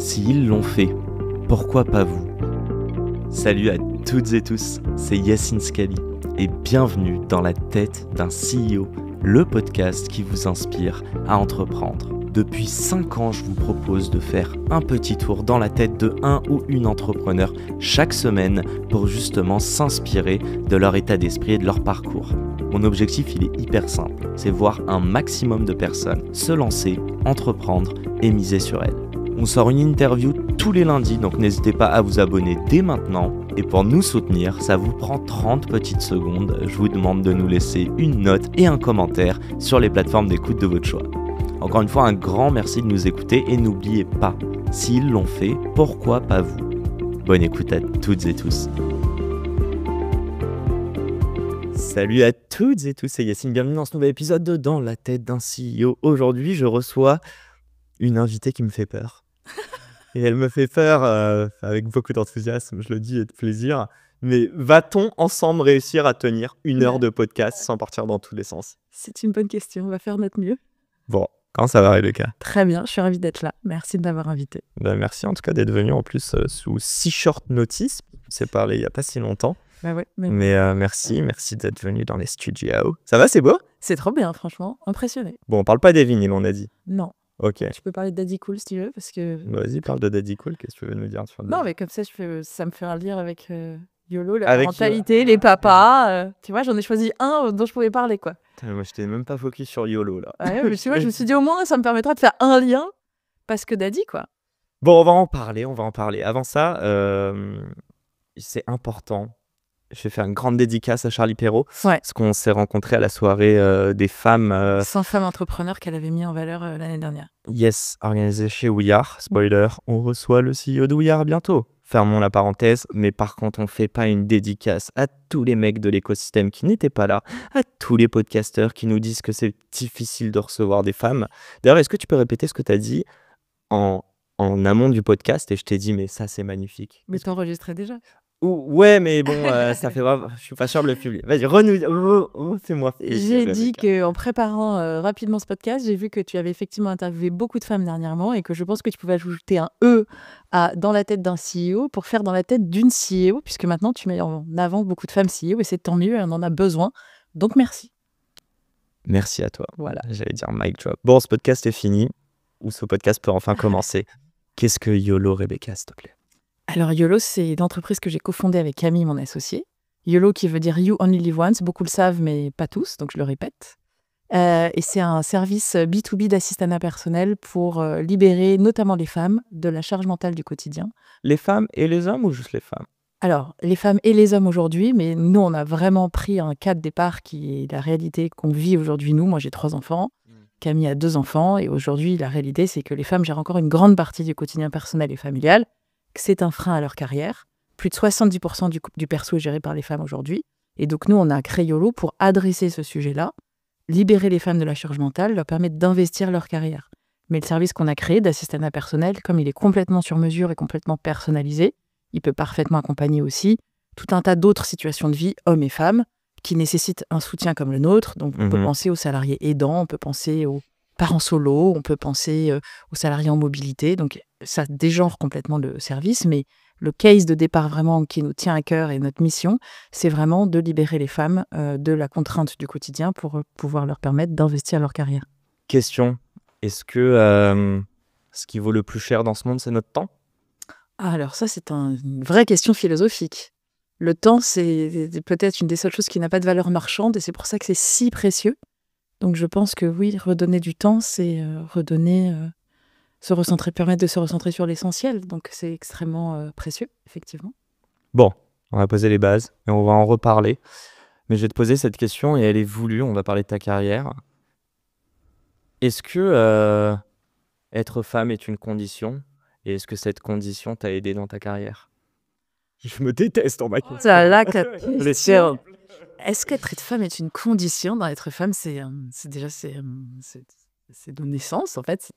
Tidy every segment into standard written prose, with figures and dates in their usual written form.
S'ils l'ont fait, pourquoi pas vous? Salut à toutes et tous, c'est Yacine Scali et bienvenue dans la tête d'un CEO, le podcast qui vous inspire à entreprendre. Depuis 5 ans, je vous propose de faire un petit tour dans la tête de un ou une entrepreneur chaque semaine pour justement s'inspirer de leur état d'esprit et de leur parcours. Mon objectif, il est hyper simple, c'est voir un maximum de personnes se lancer, entreprendre et miser sur elles. On sort une interview tous les lundis, donc n'hésitez pas à vous abonner dès maintenant. Et pour nous soutenir, ça vous prend 30 petites secondes. Je vous demande de nous laisser une note et un commentaire sur les plateformes d'écoute de votre choix. Encore une fois, un grand merci de nous écouter et n'oubliez pas, s'ils l'ont fait, pourquoi pas vous? Bonne écoute à toutes et tous. Salut à toutes et tous, c'est Yacine, bienvenue dans ce nouvel épisode de Dans la tête d'un CEO. Aujourd'hui, je reçois une invitée qui me fait peur. Et elle me fait peur avec beaucoup d'enthousiasme, je le dis, et de plaisir. Mais va-t-on ensemble réussir à tenir une heure de podcast sans partir dans tous les sens? C'est une bonne question, on va faire notre mieux. Bon, comment ça va, Rebecca? Très bien, je suis ravie d'être là. Merci de m'avoir invité. Merci en tout cas d'être venu en plus sous si short notice. On s'est parlé il n'y a pas si longtemps. Bah ouais, mais merci d'être venu dans les studios. Ça va, c'est beau? C'est trop bien, franchement, impressionné. Bon, on parle pas des vinyles, on a dit. Non. Ok. Tu peux parler de Daddy Cool si tu veux, parce que... Vas-y, parle de Daddy Cool, qu'est-ce que tu veux nous dire sur Non, mais comme ça, ça me fait un lien avec YOLO, la avec parentalité, les papas. Tu vois, j'en ai choisi un dont je pouvais parler, quoi. Moi, je t'ai même pas focus sur YOLO, là. Ouais, mais tu vois, je me suis dit, au moins, ça me permettra de faire un lien, parce que Daddy, quoi. Bon, on va en parler. Avant ça, c'est important. Je vais faire une grande dédicace à Charlie Perrault, parce qu'on s'est rencontrés à la soirée des femmes... 100 femmes entrepreneurs qu'elle avait mis en valeur l'année dernière. Yes, organisée chez We Are. Spoiler, on reçoit le CEO de We Are bientôt. Fermons la parenthèse, mais par contre, on fait pas une dédicace à tous les mecs de l'écosystème qui n'étaient pas là, à tous les podcasteurs qui nous disent que c'est difficile de recevoir des femmes. D'ailleurs, est-ce que tu peux répéter ce que tu as dit en amont du podcast? Et je t'ai dit, mais ça, c'est magnifique. Mais t'enregistrais déjà? Ouais, mais bon, ça fait vraiment... Je suis pas sûr de le publier. Vas-y, c'est moi. J'ai dit qu'en préparant rapidement ce podcast, j'ai vu que tu avais effectivement interviewé beaucoup de femmes dernièrement et que je pense que tu pouvais ajouter un E à dans la tête d'un CEO pour faire dans la tête d'une CEO, puisque maintenant tu mets en avant beaucoup de femmes CEO et c'est tant mieux, on en a besoin. Donc merci. Merci à toi. Voilà. J'allais dire mic drop. Bon, ce podcast est fini, ou ce podcast peut enfin commencer. Qu'est-ce que YOLO, Rebecca, s'il te plaît? Alors YOLO, c'est l'entreprise que j'ai cofondée avec Camille, mon associé. YOLO qui veut dire You Only Live Once, beaucoup le savent mais pas tous, donc je le répète. Et c'est un service B2B d'assistanat personnel pour libérer notamment les femmes de la charge mentale du quotidien. Les femmes et les hommes ou juste les femmes? Alors, les femmes et les hommes aujourd'hui, mais nous on a vraiment pris un cas de départ qui est la réalité qu'on vit aujourd'hui nous. Moi j'ai 3 enfants, Camille a 2 enfants et aujourd'hui la réalité c'est que les femmes gèrent encore une grande partie du quotidien personnel et familial. C'est un frein à leur carrière. Plus de 70% du perso est géré par les femmes aujourd'hui. Et donc, nous, on a créé YOLO pour adresser ce sujet-là, libérer les femmes de la charge mentale, leur permettre d'investir leur carrière. Mais le service qu'on a créé d'assistanat personnel, comme il est complètement sur mesure et complètement personnalisé, il peut parfaitement accompagner aussi tout un tas d'autres situations de vie, hommes et femmes, qui nécessitent un soutien comme le nôtre. Donc, on peut penser aux salariés aidants, on peut penser aux parents solos, on peut penser aux salariés en mobilité. Donc, ça dégenre complètement le service, mais le case de départ vraiment qui nous tient à cœur et notre mission, c'est vraiment de libérer les femmes de la contrainte du quotidien pour pouvoir leur permettre d'investir leur carrière. Question, est-ce que ce qui vaut le plus cher dans ce monde, c'est notre temps? Alors ça, c'est une vraie question philosophique. Le temps, c'est peut-être une des seules choses qui n'a pas de valeur marchande et c'est pour ça que c'est si précieux. Donc je pense que oui, redonner du temps, c'est permettre de se recentrer sur l'essentiel. Donc c'est extrêmement précieux, effectivement. Bon, on va poser les bases et on va en reparler. Mais je vais te poser cette question et elle est voulue, on va parler de ta carrière. Est-ce que être femme est une condition? Et est-ce que cette condition t'a aidé dans ta carrière? Je me déteste en ma question. Est-ce qu'être femme est une condition? Dans être femme, c'est de naissance, en fait.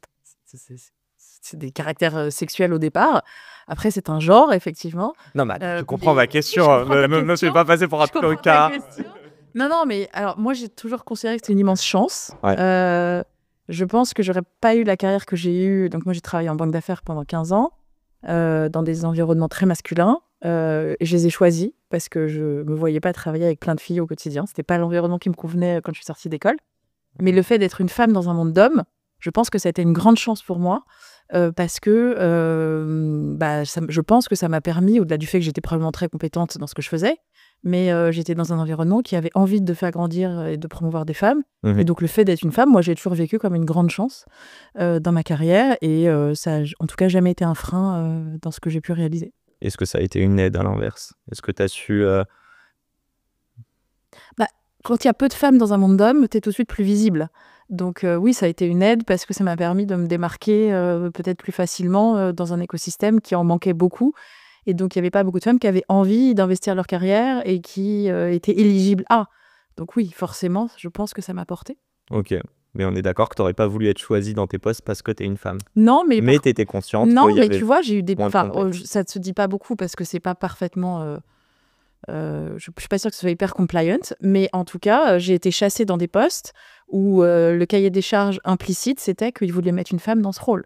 C'est des caractères sexuels au départ. Après, c'est un genre, effectivement. Non, mais je comprends ma question. Je ne suis pas passé pour un tocard. Non, mais alors, moi, j'ai toujours considéré que c'était une immense chance. Ouais. Je pense que j'aurais pas eu la carrière que j'ai eue. Donc moi, j'ai travaillé en banque d'affaires pendant 15 ans, dans des environnements très masculins. Et je les ai choisis parce que je me voyais pas travailler avec plein de filles au quotidien. C'était pas l'environnement qui me convenait quand je suis sortie d'école. Mais le fait d'être une femme dans un monde d'hommes, je pense que ça a été une grande chance pour moi. Parce que je pense que ça m'a permis, au-delà du fait que j'étais probablement très compétente dans ce que je faisais, mais j'étais dans un environnement qui avait envie de faire grandir et de promouvoir des femmes. Et donc le fait d'être une femme, moi j'ai toujours vécu comme une grande chance dans ma carrière, et ça a en tout cas jamais été un frein dans ce que j'ai pu réaliser. Est-ce que ça a été une aide à l'inverse? Est-ce que tu as su... Quand il y a peu de femmes dans un monde d'hommes, tu es tout de suite plus visible. Donc oui, ça a été une aide parce que ça m'a permis de me démarquer peut-être plus facilement dans un écosystème qui en manquait beaucoup. Et donc, il n'y avait pas beaucoup de femmes qui avaient envie d'investir leur carrière et qui étaient éligibles à. Donc oui, forcément, je pense que ça m'a porté. Ok, mais on est d'accord que tu n'aurais pas voulu être choisie dans tes postes parce que tu es une femme. Non, mais tu étais consciente. Non, mais tu vois, j'ai eu des... moins de Enfin, contexte. ça ne se dit pas beaucoup parce que c'est pas parfaitement... je ne suis pas sûre que ce soit hyper compliant, mais en tout cas, j'ai été chassée dans des postes où le cahier des charges implicite, c'était qu'ils voulaient mettre une femme dans ce rôle.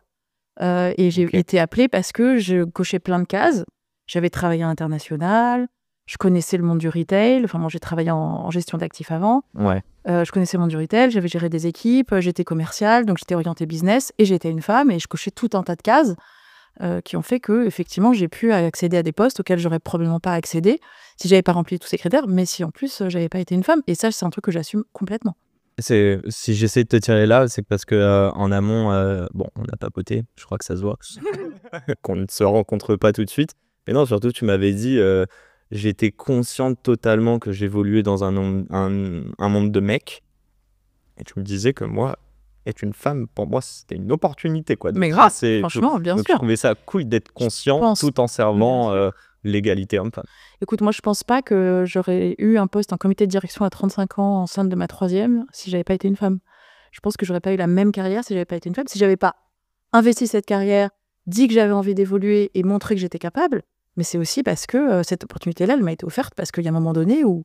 Et j'ai été appelée parce que je cochais plein de cases. J'avais travaillé à l'international, je connaissais le monde du retail. Enfin, moi, j'ai travaillé en gestion d'actifs avant. Ouais. Je connaissais le monde du retail, j'avais géré des équipes, j'étais commerciale, donc j'étais orientée business, et j'étais une femme, et je cochais tout un tas de cases qui ont fait que, effectivement, j'ai pu accéder à des postes auxquels j'aurais probablement pas accédé si j'avais pas rempli tous ces critères, mais si en plus j'avais pas été une femme. Et ça, c'est un truc que j'assume complètement. Si j'essaie de te tirer là, c'est parce que en amont, on a papoté, je crois que ça se voit, qu'on ne se rencontre pas tout de suite. Mais non, surtout, tu m'avais dit, j'étais consciente totalement que j'évoluais dans un monde de mecs. Et tu me disais que moi, être une femme, pour moi, c'était une opportunité, quoi. Donc, Mais grave, franchement, bien donc sûr. je trouvais ça cool d'être conscient tout en servant l'égalité homme-femme. Écoute, moi, je pense pas que j'aurais eu un poste en comité de direction à 35 ans enceinte de ma 3e si j'avais pas été une femme. Je pense que j'aurais pas eu la même carrière si j'avais pas été une femme. Si j'avais pas investi cette carrière, dit que j'avais envie d'évoluer et montré que j'étais capable, mais c'est aussi parce que cette opportunité-là, elle m'a été offerte parce qu'il y a un moment donné où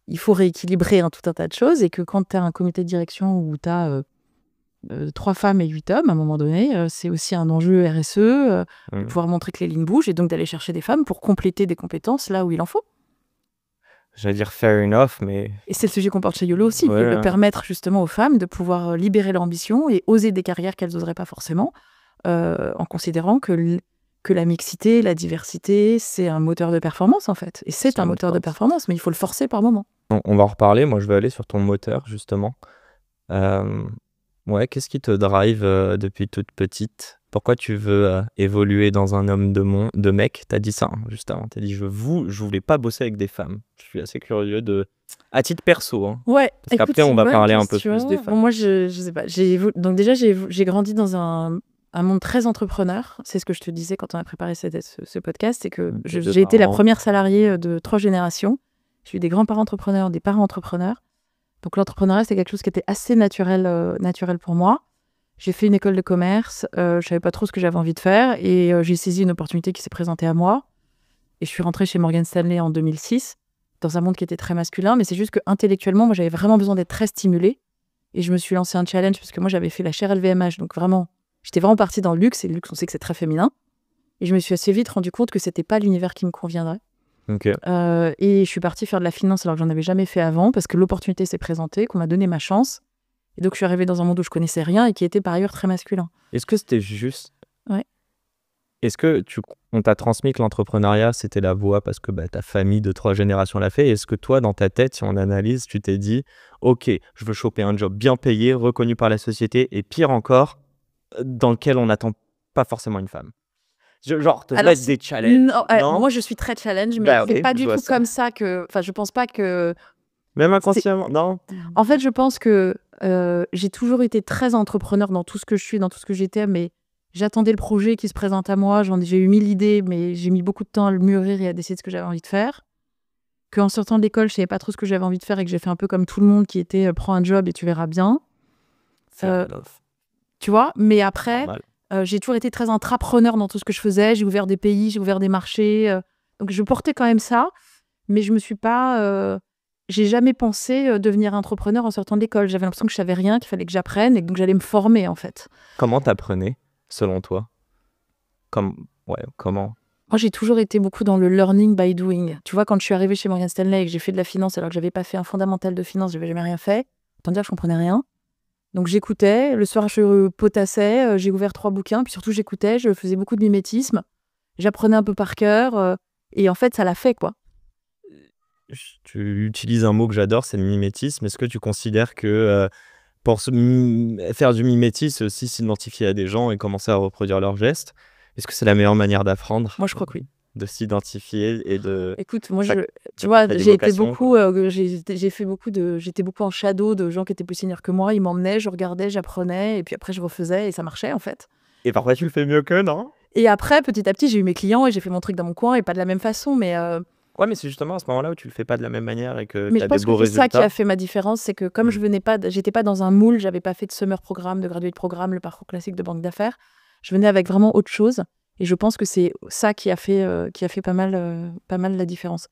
il faut rééquilibrer tout un tas de choses, et que quand tu as un comité de direction où tu as 3 femmes et 8 hommes, à un moment donné, c'est aussi un enjeu RSE, de pouvoir montrer que les lignes bougent, et donc d'aller chercher des femmes pour compléter des compétences là où il en faut. J'allais dire fair enough, mais... Et c'est le sujet qu'on porte chez YOLO aussi, de permettre justement aux femmes de pouvoir libérer leur ambition et oser des carrières qu'elles n'oseraient pas forcément, en considérant que la mixité, la diversité, c'est un moteur de performance en fait. Et c'est un moteur de performance, mais il faut le forcer par moment. On va en reparler. Moi, je vais aller sur ton moteur, justement. Qu'est-ce qui te drive depuis toute petite? Pourquoi tu veux évoluer dans un homme de mec? T'as dit ça juste avant. T'as dit je voulais pas bosser avec des femmes. Je suis assez curieux à titre perso. Hein. Ouais. Parce qu'après, on va parler un peu plus des femmes. Bon, moi, je sais pas. Donc déjà, j'ai grandi dans un monde très entrepreneur. C'est ce que je te disais quand on a préparé ce podcast, c'est que j'ai été la première salariée de 3 générations. J'ai eu des grands-parents entrepreneurs, des parents entrepreneurs. Donc l'entrepreneuriat, c'est quelque chose qui était assez naturel pour moi. J'ai fait une école de commerce, je savais pas trop ce que j'avais envie de faire, et j'ai saisi une opportunité qui s'est présentée à moi. Et je suis rentrée chez Morgan Stanley en 2006, dans un monde qui était très masculin, mais c'est juste que intellectuellement, moi, j'avais vraiment besoin d'être très stimulée. Et je me suis lancé un challenge parce que moi, j'avais fait la chaire LVMH, donc vraiment, j'étais vraiment partie dans le luxe, et le luxe, on sait que c'est très féminin. Et je me suis assez vite rendu compte que c'était pas l'univers qui me conviendrait. Okay. Et je suis partie faire de la finance alors que j'en avais jamais fait avant, parce que l'opportunité s'est présentée, qu'on m'a donné ma chance. Et donc, je suis arrivée dans un monde où je connaissais rien et qui était par ailleurs très masculin. Est-ce que c'était juste? Ouais. Est-ce que on t'a transmis que l'entrepreneuriat, c'était la voie parce que ta famille de 3 générations l'a fait? Est-ce que toi, dans ta tête, si on analyse, tu t'es dit « Ok, je veux choper un job bien payé, reconnu par la société, et pire encore, dans lequel on n'attend pas forcément une femme ». Genre, te mettre des challenges. Non, moi, je suis très challenge, mais c'est pas du tout comme ça que... Enfin, je pense pas que... Même inconsciemment, non? En fait, je pense que j'ai toujours été très entrepreneur dans tout ce que je suis, dans tout ce que j'étais, mais j'attendais le projet qui se présente à moi. J'ai eu 1000 idées, mais j'ai mis beaucoup de temps à le mûrir et à décider de ce que j'avais envie de faire. Qu'en sortant de l'école, je savais pas trop ce que j'avais envie de faire, et que j'ai fait un peu comme tout le monde qui était prends un job et tu verras bien. Tu vois, mais après... j'ai toujours été très intrapreneur dans tout ce que je faisais. J'ai ouvert des pays, j'ai ouvert des marchés. Donc, je portais quand même ça. Mais je me suis pas... j'ai jamais pensé devenir entrepreneur en sortant de l'école. J'avais l'impression que je savais rien, qu'il fallait que j'apprenne et que donc j'allais me former en fait. Comment t'apprenais, selon toi? Comment? Moi, j'ai toujours été beaucoup dans le learning by doing. Tu vois, quand je suis arrivée chez Morgan Stanley et que j'ai fait de la finance alors que j'avais pas fait un fondamental de finance, j'avais jamais rien fait, autant dire que je comprenais rien. Donc j'écoutais, le soir je potassais, j'ai ouvert 3 bouquins, puis surtout j'écoutais, je faisais beaucoup de mimétisme, j'apprenais un peu par cœur, et en fait ça l'a fait quoi. Tu utilises un mot que j'adore, c'est le mimétisme. Est-ce que tu considères que pour faire du mimétisme, c'est aussi s'identifier à des gens et commencer à reproduire leurs gestes? Est-ce que c'est la meilleure manière d'apprendre? Moi je crois que oui. De s'identifier et de... Écoute, moi Chaque- tu vois, t'as des j'ai été vocations, beaucoup, j'ai fait beaucoup j'étais beaucoup en shadow de gens qui étaient plus seniors que moi, ils m'emmenaient, je regardais, j'apprenais, et puis après je refaisais et ça marchait en fait. Et parfois tu le fais mieux qu'eux, non? Et après, petit à petit, j'ai eu mes clients et j'ai fait mon truc dans mon coin et pas de la même façon, mais Ouais, mais c'est justement à ce moment-là où tu le fais pas de la même manière et que Mais tu je as des pense beaux que c'est ça qui résultats. a fait ma différence, c'est que comme je venais pas, j'étais pas dans un moule, j'avais pas fait de summer programme, de graduate programme, le parcours classique de banque d'affaires. Je venais avec vraiment autre chose, et je pense que c'est ça qui a fait pas mal la différence.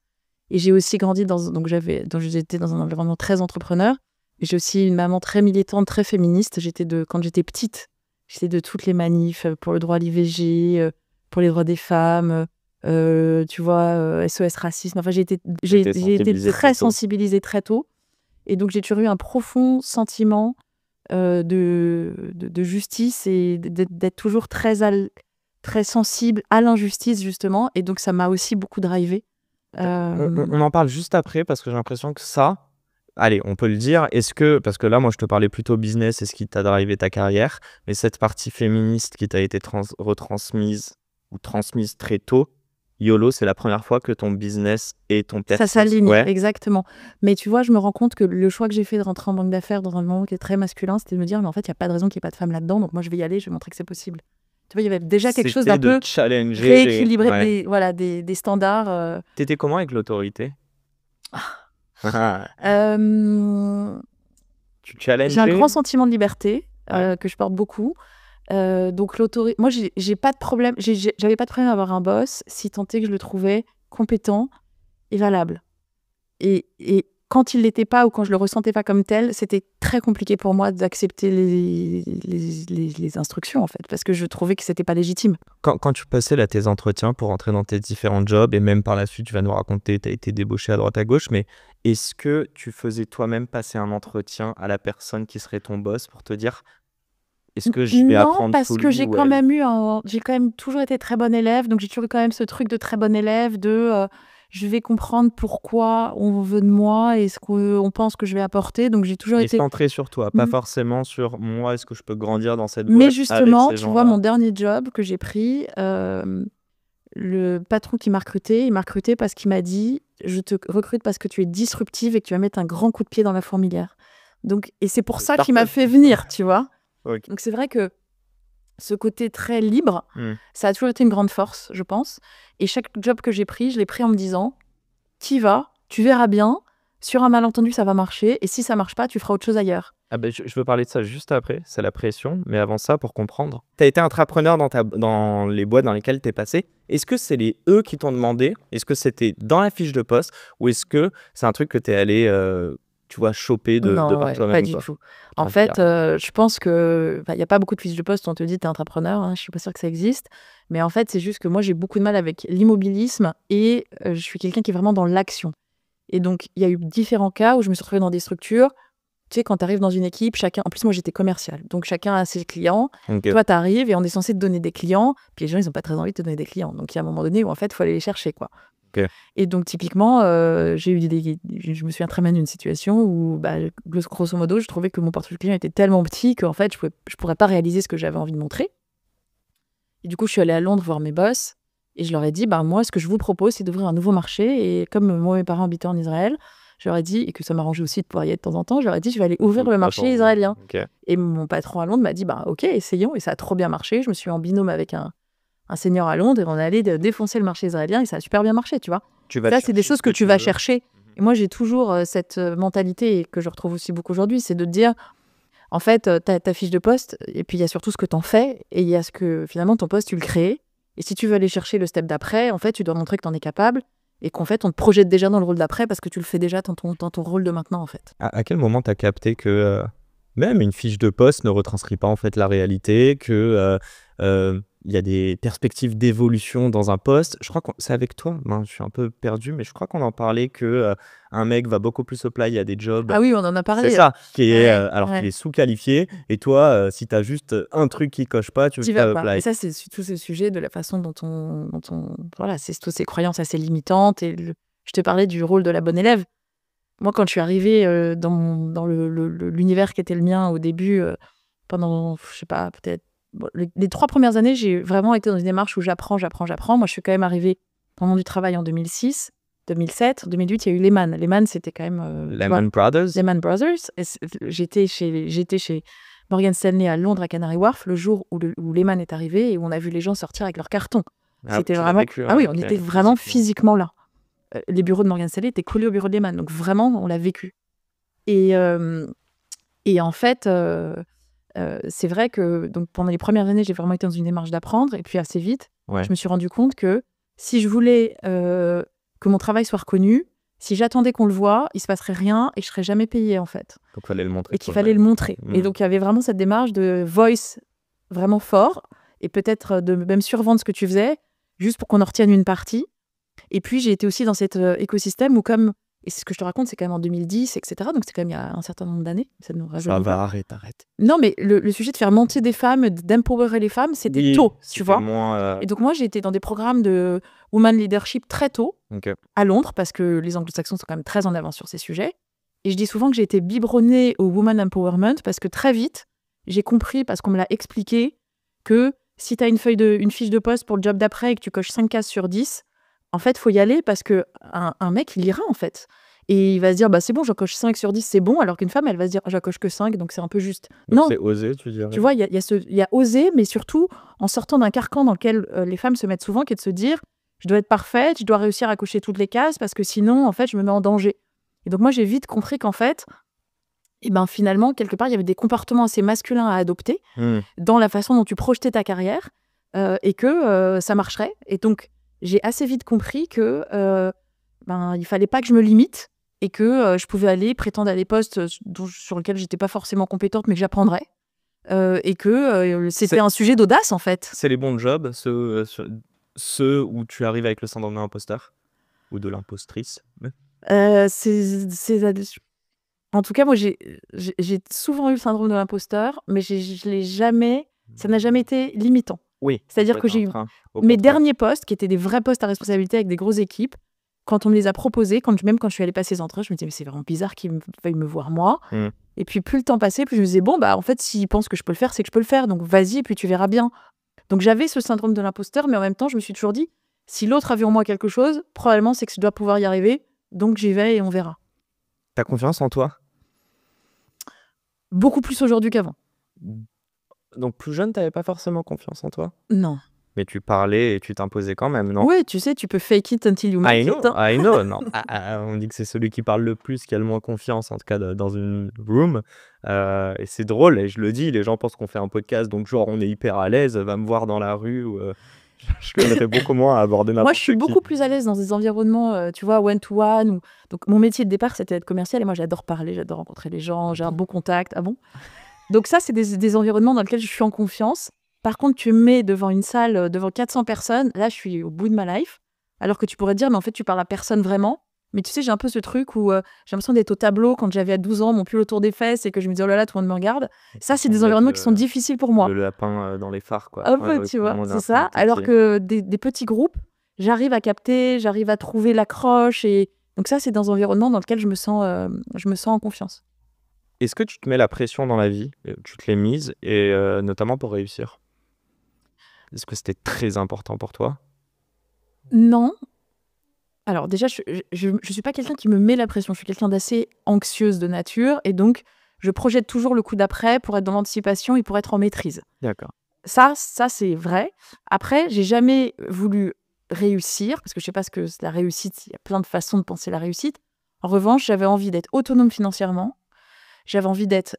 Et j'ai aussi grandi donc j'étais dans un environnement très entrepreneur. Et j'ai aussi une maman très militante, très féministe. Quand j'étais petite, j'étais de toutes les manifs pour le droit à l'IVG, pour les droits des femmes. Tu vois, SOS racisme. Enfin, j'ai été sensibilisée très très tôt. sensibilisée très tôt. Et donc, j'ai toujours eu un profond sentiment de justice et d'être toujours très sensible à l'injustice, justement. Et donc, ça m'a aussi beaucoup drivée. On en parle juste après parce que j'ai l'impression que ça, allez, on peut le dire. Parce que là, moi, je te parlais plutôt business et ce qui t'a drivé ta carrière, mais cette partie féministe qui t'a été retransmise ou transmise très tôt, YOLO, c'est la première fois que ton business et ton Ça purpose. s'aligne, Ouais. exactement. Mais tu vois, je me rends compte que le choix que j'ai fait de rentrer en banque d'affaires dans un moment qui est très masculin, c'était de me dire, mais en fait, il n'y a pas de raison qu'il n'y ait pas de femme là-dedans, donc moi, je vais y aller, je vais montrer que c'est possible. Tu vois, il y avait déjà quelque chose C'était d'un de peu challenger rééquilibré, ouais. des standards. T'étais comment avec l'autorité? Tu J'ai un challengeais? grand sentiment de liberté Ouais. que je porte beaucoup. Donc l'autorité, moi, j'ai pas de problème. J'avais pas de problème à avoir un boss si tant est que je le trouvais compétent et valable. Et quand il l'était pas ou quand je le ressentais pas comme tel, c'était très compliqué pour moi d'accepter les instructions en fait, parce que je trouvais que c'était pas légitime. Quand tu passais là tes entretiens pour entrer dans tes différents jobs, et même par la suite, tu vas nous raconter, tu as été débauché à droite à gauche, mais est-ce que tu faisais toi-même passer un entretien à la personne qui serait ton boss pour te dire, est-ce que je vais Non, apprendre parce sous que lui j'ai ou quand elle? même j'ai quand même toujours été très bonne élève, donc j'ai toujours eu quand même ce truc de très bonne élève, je vais comprendre pourquoi on veut de moi et ce qu'on pense que je vais apporter, donc j'ai toujours Et été... centré sur toi, pas forcément sur moi, est-ce que je peux grandir dans cette Mais boîte avec justement, ces tu vois, gens-là? mon dernier job que j'ai pris, le patron qui m'a recruté, il m'a recruté parce qu'il m'a dit « Je te recrute parce que tu es disruptive et que tu vas mettre un grand coup de pied dans la fourmilière. » Donc, et c'est pour ça qu'il m'a fait venir, tu vois. Ok. Donc c'est vrai que ce côté très libre, ça a toujours été une grande force, je pense. Et chaque job que j'ai pris, je l'ai pris en me disant « T'y vas, tu verras bien, sur un malentendu, ça va marcher, et si ça marche pas, tu feras autre chose ailleurs. » Ah ben, je veux parler de ça juste après, c'est la pression, mais avant ça, pour comprendre. Tu as été entrepreneur dans les boîtes dans lesquelles tu es passé. Est-ce que c'est eux qui t'ont demandé? Est-ce que c'était dans la fiche de poste? Ou est-ce que c'est un truc que tu es allé, tu vois, choper de Non, par ouais, toi-même, pas du quoi? tout. En fait, je pense que il y a pas beaucoup de fiches de poste où on te dit tu es entrepreneur, hein, je suis pas sûre que ça existe. Mais en fait, c'est juste que moi, j'ai beaucoup de mal avec l'immobilisme et je suis quelqu'un qui est vraiment dans l'action. Et donc, il y a eu différents cas où je me suis retrouvée dans des structures. Tu sais, quand tu arrives dans une équipe, chacun... En plus, moi, j'étais commerciale. Donc, chacun a ses clients. Ok. Toi, tu arrives et on est censé te donner des clients. Puis les gens, ils n'ont pas très envie de te donner des clients. Donc, il y a un moment donné où, en fait, il faut aller les chercher, quoi. Ok. Et donc, typiquement, je me souviens très bien d'une situation où, grosso modo, je trouvais que mon portefeuille client était tellement petit qu'en fait, je pourrais pas réaliser ce que j'avais envie de montrer. Et du coup, je suis allée à Londres voir mes boss et je leur ai dit, moi, ce que je vous propose, c'est d'ouvrir un nouveau marché. Et comme moi, mes parents habitaient en Israël, je leur ai dit, et que ça m'arrangeait aussi de pouvoir y être de temps en temps, je leur ai dit, je vais aller ouvrir le marché israélien. Ok. Et mon patron à Londres m'a dit, ok, essayons. Et ça a trop bien marché. Je me suis en binôme avec un senior à Londres et on est allé défoncer le marché israélien et ça a super bien marché, tu vois. Ça, c'est des choses que tu vas chercher. Et moi, j'ai toujours cette mentalité et que je retrouve aussi beaucoup aujourd'hui, c'est de te dire, en fait, t'as ta fiche de poste et puis il y a surtout ce que t'en fais et il y a ce que, finalement, ton poste, tu le crées. Et si tu veux aller chercher le step d'après, en fait, tu dois montrer que t'en es capable et qu'en fait, on te projette déjà dans le rôle d'après parce que tu le fais déjà dans ton rôle de maintenant, en fait. À quel moment tu as capté que même une fiche de poste ne retranscrit pas en fait la réalité, que il y a des perspectives d'évolution dans un poste? Je crois que c'est avec toi, je suis un peu perdu, mais je crois qu'on en parlait que un mec va beaucoup plus apply, il y a des jobs. Ah oui, on en a parlé. C'est ça, qui est, Ouais, alors ouais. qu'il est sous-qualifié, et toi, si tu as juste un truc qui coche pas, tu T'y vas vas pas. Et apply. ça, c'est tout ce sujet de la façon dont voilà, c'est toutes ces croyances assez limitantes. Et je te parlais du rôle de la bonne élève. Moi, quand je suis arrivée dans l'univers qui était le mien au début, pendant, je sais pas, peut-être les 3 premières années, j'ai vraiment été dans une démarche où j'apprends. Moi, je suis quand même arrivée dans le monde du travail en 2006, 2007. En 2008, il y a eu Lehman. Lehman, c'était quand même... tu vois, Lehman Brothers. Lehman Brothers. Et j'étais chez Morgan Stanley à Londres, à Canary Wharf, le jour où Lehman est arrivé et où on a vu les gens sortir avec leurs cartons. C'était tu l'as vraiment... vécu, Ah oui, ok, on était vraiment physiquement. physiquement là. Les bureaux de Morgan Stanley étaient collés au bureau de Lehman. Donc vraiment, on l'a vécu. Et en fait, c'est vrai que donc, pendant les premières années, j'ai vraiment été dans une démarche d'apprendre. Et puis assez vite, Ouais. je me suis rendu compte que si je voulais que mon travail soit reconnu, si j'attendais qu'on le voie, il se passerait rien et je serais jamais payée en fait. Donc, il fallait le montrer. Et qu'il fallait le montrer. Et donc, il y avait vraiment cette démarche de voice vraiment fort et peut-être de même survendre ce que tu faisais juste pour qu'on en retienne une partie. Et puis, j'ai été aussi dans cet écosystème où comme, et c'est ce que je te raconte, c'est quand même en 2010, etc. Donc, c'est quand même il y a un certain nombre d'années. Ça va, arrête. Non, mais le sujet de faire monter des femmes, d'empowerer les femmes, c'était Oui, tôt, tu c'était vois. moins, Et donc, moi, j'ai été dans des programmes de woman leadership très tôt, ok. à Londres, parce que les anglo-saxons sont quand même très en avance sur ces sujets. Et je dis souvent que j'ai été biberonnée au woman empowerment parce que très vite, j'ai compris, parce qu'on me l'a expliqué, que si tu as une fiche de poste pour le job d'après et que tu coches 5 cases sur 10, en fait, il faut y aller parce qu'un mec, il ira en fait. Et il va se dire, bah, c'est bon, j'en coche 5 sur 10, c'est bon, alors qu'une femme, elle va se dire, j'en coche que 5, donc c'est un peu juste. Donc Non, c'est osé, tu dirais. tu vois, il y a oser, mais surtout en sortant d'un carcan dans lequel les femmes se mettent souvent, qui est de se dire, je dois être parfaite, je dois réussir à cocher toutes les cases parce que sinon, en fait, je me mets en danger. Et donc moi, j'ai vite compris qu'en fait, finalement, quelque part, il y avait des comportements assez masculins à adopter dans la façon dont tu projetais ta carrière et que ça marcherait. Et donc, j'ai assez vite compris que il fallait pas que je me limite et que je pouvais aller prétendre à des postes sur lesquels j'étais pas forcément compétente, mais que j'apprendrais. Et que c'était un sujet d'audace, en fait. C'est les bons jobs, ceux où tu arrives avec le syndrome de l'imposteur ou de l'impostrice. En tout cas, moi, j'ai souvent eu le syndrome de l'imposteur, mais je l'ai jamais... Ça n'a jamais été limitant. Oui. C'est-à-dire que j'ai eu mes derniers postes, qui étaient des vrais postes à responsabilité avec des grosses équipes, quand on me les a proposés, même quand je suis allée passer les entretiens, je me disais, mais c'est vraiment bizarre qu'ils veuillent me voir moi. Et puis, plus le temps passait, plus je me disais, bon, en fait, s'ils pensent que je peux le faire, c'est que je peux le faire. Donc, vas-y, et puis tu verras bien. Donc, j'avais ce syndrome de l'imposteur, mais en même temps, je me suis toujours dit, si l'autre a vu en moi quelque chose, probablement, c'est que je dois pouvoir y arriver. Donc, j'y vais et on verra. T'as confiance en toi? Beaucoup plus aujourd'hui qu'avant. Donc, plus jeune, t'avais pas forcément confiance en toi? Non. Mais tu parlais et tu t'imposais quand même, non? Oui, tu sais, tu peux fake it until you make it. I know, non. On dit que c'est celui qui parle le plus qui a le moins confiance, en tout cas dans une room. Et c'est drôle, et je le dis, les gens pensent qu'on fait un podcast, donc genre on est hyper à l'aise, va me voir dans la rue. Je connaîtrais beaucoup moins à aborder n'importe qui. Moi, je suis beaucoup plus à l'aise dans des environnements, tu vois, one-to-one. Donc, mon métier de départ, c'était d'être commercial, et moi, j'adore parler, j'adore rencontrer les gens, j'ai un bon contact. Ah bon? Donc ça, c'est des environnements dans lesquels je suis en confiance. Par contre, tu me mets devant une salle, devant 400 personnes, là, je suis au bout de ma life. Alors que tu pourrais te dire, mais en fait, tu parles à personne vraiment. Mais tu sais, j'ai un peu ce truc où j'ai l'impression d'être au tableau quand j'avais à 12 ans, mon pull autour des fesses, et que je me disais, oh là là, tout le monde me regarde. Ça, c'est des environnements qui sont difficiles pour moi. Le lapin dans les phares, quoi. Un peu, tu vois, c'est ça. Alors que des petits groupes, j'arrive à capter, j'arrive à trouver l'accroche. Et donc ça, c'est dans un environnement dans lequel je me sens en confiance. Est-ce que tu te mets la pression dans la vie? Tu te l'es mise, et notamment pour réussir? Est-ce que c'était très important pour toi? Non. Alors déjà, je suis pas quelqu'un qui me met la pression. Je suis quelqu'un d'assez anxieuse de nature. Et donc, je projette toujours le coup d'après pour être dans l'anticipation et pour être en maîtrise. D'accord. Ça c'est vrai. Après, j'ai jamais voulu réussir, parce que je sais pas ce que c'est la réussite. Il y a plein de façons de penser la réussite. En revanche, j'avais envie d'être autonome financièrement. J'avais envie d'être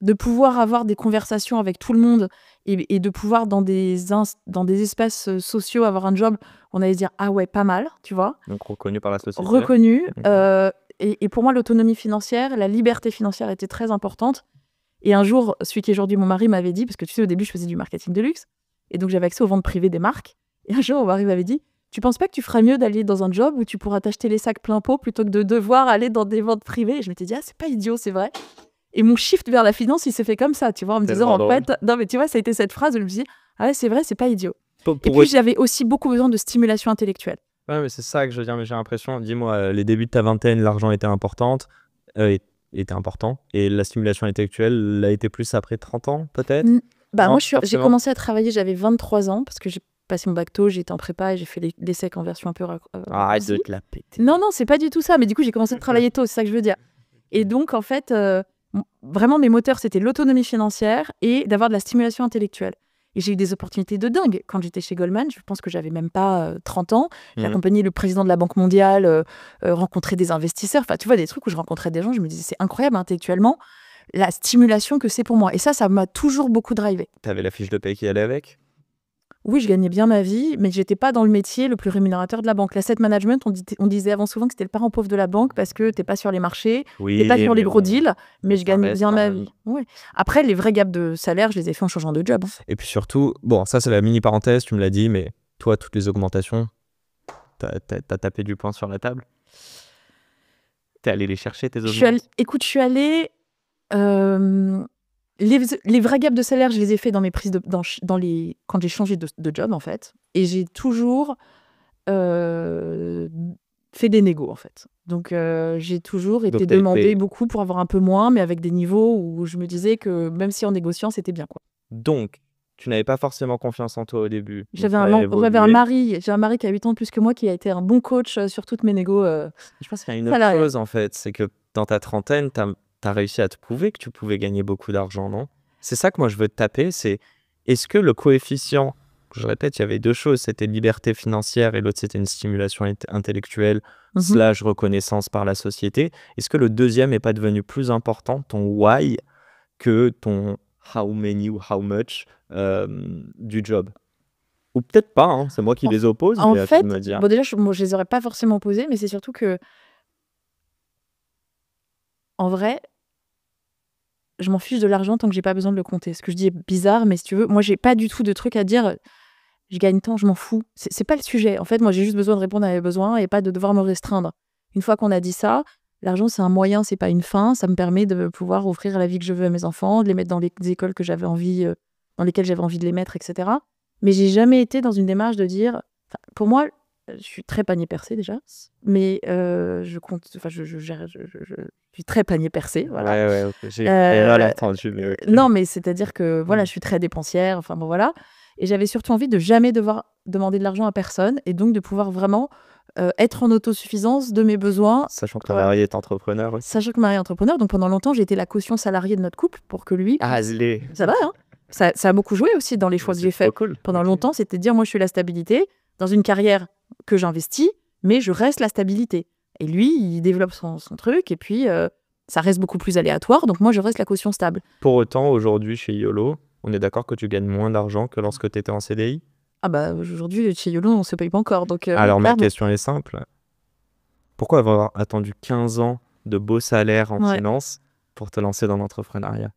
de pouvoir avoir des conversations avec tout le monde et de pouvoir dans des espaces sociaux avoir un job, on allait se dire ah ouais, pas mal, tu vois, Donc reconnu par la société. reconnu. Ok. Et pour moi, l'autonomie financière, la liberté financière était très importante. Et un jour, celui qui est aujourd'hui mon mari m'avait dit, parce que tu sais, au début, je faisais du marketing de luxe, et donc j'avais accès aux ventes privées des marques. Et un jour, mon mari m'avait dit, tu penses pas que tu ferais mieux d'aller dans un job où tu pourras t'acheter les sacs plein pot plutôt que de devoir aller dans des ventes privées? Et je m'étais dit, ah, c'est pas idiot, c'est vrai. Et mon shift vers la finance, il s'est fait comme ça, tu vois, en me disant, en fait, non, mais tu vois, ça a été cette phrase où je me suis dit, ah ouais, c'est vrai, c'est pas idiot. Et puis, j'avais aussi beaucoup besoin de stimulation intellectuelle. Ouais, mais c'est ça que je veux dire, mais j'ai l'impression, dis-moi, les débuts de ta vingtaine, l'argent était important, et la stimulation intellectuelle l'a été plus après 30 ans, peut-être? Bah, Non, moi, j'ai forcément. commencé à travailler, j'avais 23 ans, parce que j'ai passé mon bac tôt, j'étais en prépa et j'ai fait l'ESSEC en version un peu Arrête raccourcie. de te la péter. Non, c'est pas du tout ça, mais du coup, j'ai commencé à travailler tôt, c'est ça que je veux dire. Et donc, en fait, vraiment, mes moteurs, c'était l'autonomie financière et d'avoir de la stimulation intellectuelle. Et j'ai eu des opportunités de dingue. Quand j'étais chez Goldman, je pense que j'avais même pas 30 ans. J'ai accompagné le président de la Banque mondiale, rencontré des investisseurs. Enfin, tu vois, des trucs où je rencontrais des gens, je me disais, c'est incroyable intellectuellement, la stimulation que c'est pour moi. Et ça m'a toujours beaucoup drivé. T'avais la fiche de paie qui allait avec? Oui, je gagnais bien ma vie, mais j'étais pas dans le métier le plus rémunérateur de la banque. L'asset management, on disait avant souvent que c'était le parent pauvre de la banque parce que t'es pas sur les marchés, t'es pas sur les gros deals, mais je gagnais bien ma vie. Ouais. Après, les vrais gaps de salaire, je les ai fait en changeant de job. Et puis surtout, bon, ça c'est la mini parenthèse, tu me l'as dit, mais toi, toutes les augmentations, t'as tapé du poing sur la table? T'es allé les chercher, tes augmentations? Écoute, je suis allée... Les vrais gaps de salaire, je les ai fait dans mes prises quand j'ai changé de job, en fait. Et j'ai toujours fait des négos, en fait. Donc, j'ai toujours été demandé beaucoup pour avoir un peu moins, mais avec des niveaux où je me disais que même si en négociant, c'était bien, quoi. Donc, tu n'avais pas forcément confiance en toi au début. J'avais un mari qui a 8 ans de plus que moi, qui a été un bon coach sur toutes mes négos. Je pense qu'il y a une autre chose, en fait, c'est que dans ta trentaine, t'as réussi à te prouver que tu pouvais gagner beaucoup d'argent, non? C'est ça que moi je veux te taper, c'est est-ce que le coefficient, je répète, il y avait deux choses, c'était liberté financière et l'autre c'était une stimulation intellectuelle / reconnaissance par la société. Est-ce que le deuxième n'est pas devenu plus important, ton why, que ton how many ou how much du job? Ou peut-être pas, hein, c'est moi qui les oppose. En mais fait, me dire. Bon, déjà, je les aurais pas forcément opposés, mais c'est surtout que, en vrai, je m'en fiche de l'argent tant que j'ai pas besoin de le compter. Ce que je dis est bizarre, mais si tu veux, moi, j'ai pas du tout de truc à dire. Je gagne tant, je m'en fous. C'est pas le sujet. En fait, moi, j'ai juste besoin de répondre à mes besoins et pas de devoir me restreindre. Une fois qu'on a dit ça, l'argent, c'est un moyen, c'est pas une fin. Ça me permet de pouvoir offrir la vie que je veux à mes enfants, de les mettre dans les écoles que j'avais envie, dans lesquelles j'avais envie de les mettre, etc. Mais j'ai jamais été dans une démarche de dire. Pour moi, je suis très panier percé déjà, mais je suis très panier percé. Voilà. Ouais, ok. J'ai entendu, mais okay. Non, mais c'est-à-dire que voilà, je suis très dépensière. Enfin bon, voilà. Et j'avais surtout envie de jamais devoir demander de l'argent à personne et donc de pouvoir vraiment être en autosuffisance de mes besoins. Sachant que ton mari est entrepreneur aussi. Sachant que mon mari est entrepreneur, donc pendant longtemps, j'ai été la caution salariée de notre couple pour que lui... Ah, ça va, hein. Ça a beaucoup joué aussi dans les choix que j'ai faits. Cool. Pendant longtemps, c'était de dire, moi, je suis la stabilité dans une carrière que j'investis, mais je reste la stabilité. Et lui, il développe son truc, et puis ça reste beaucoup plus aléatoire, donc moi, je reste la caution stable. Pour autant, aujourd'hui, chez YOLO, on est d'accord que tu gagnes moins d'argent que lorsque tu étais en CDI? Ah bah, aujourd'hui, chez YOLO, on ne se paye pas encore. Donc, alors, ma question est simple. Pourquoi avoir attendu 15 ans de beaux salaires en finance pour te lancer dans l'entrepreneuriat?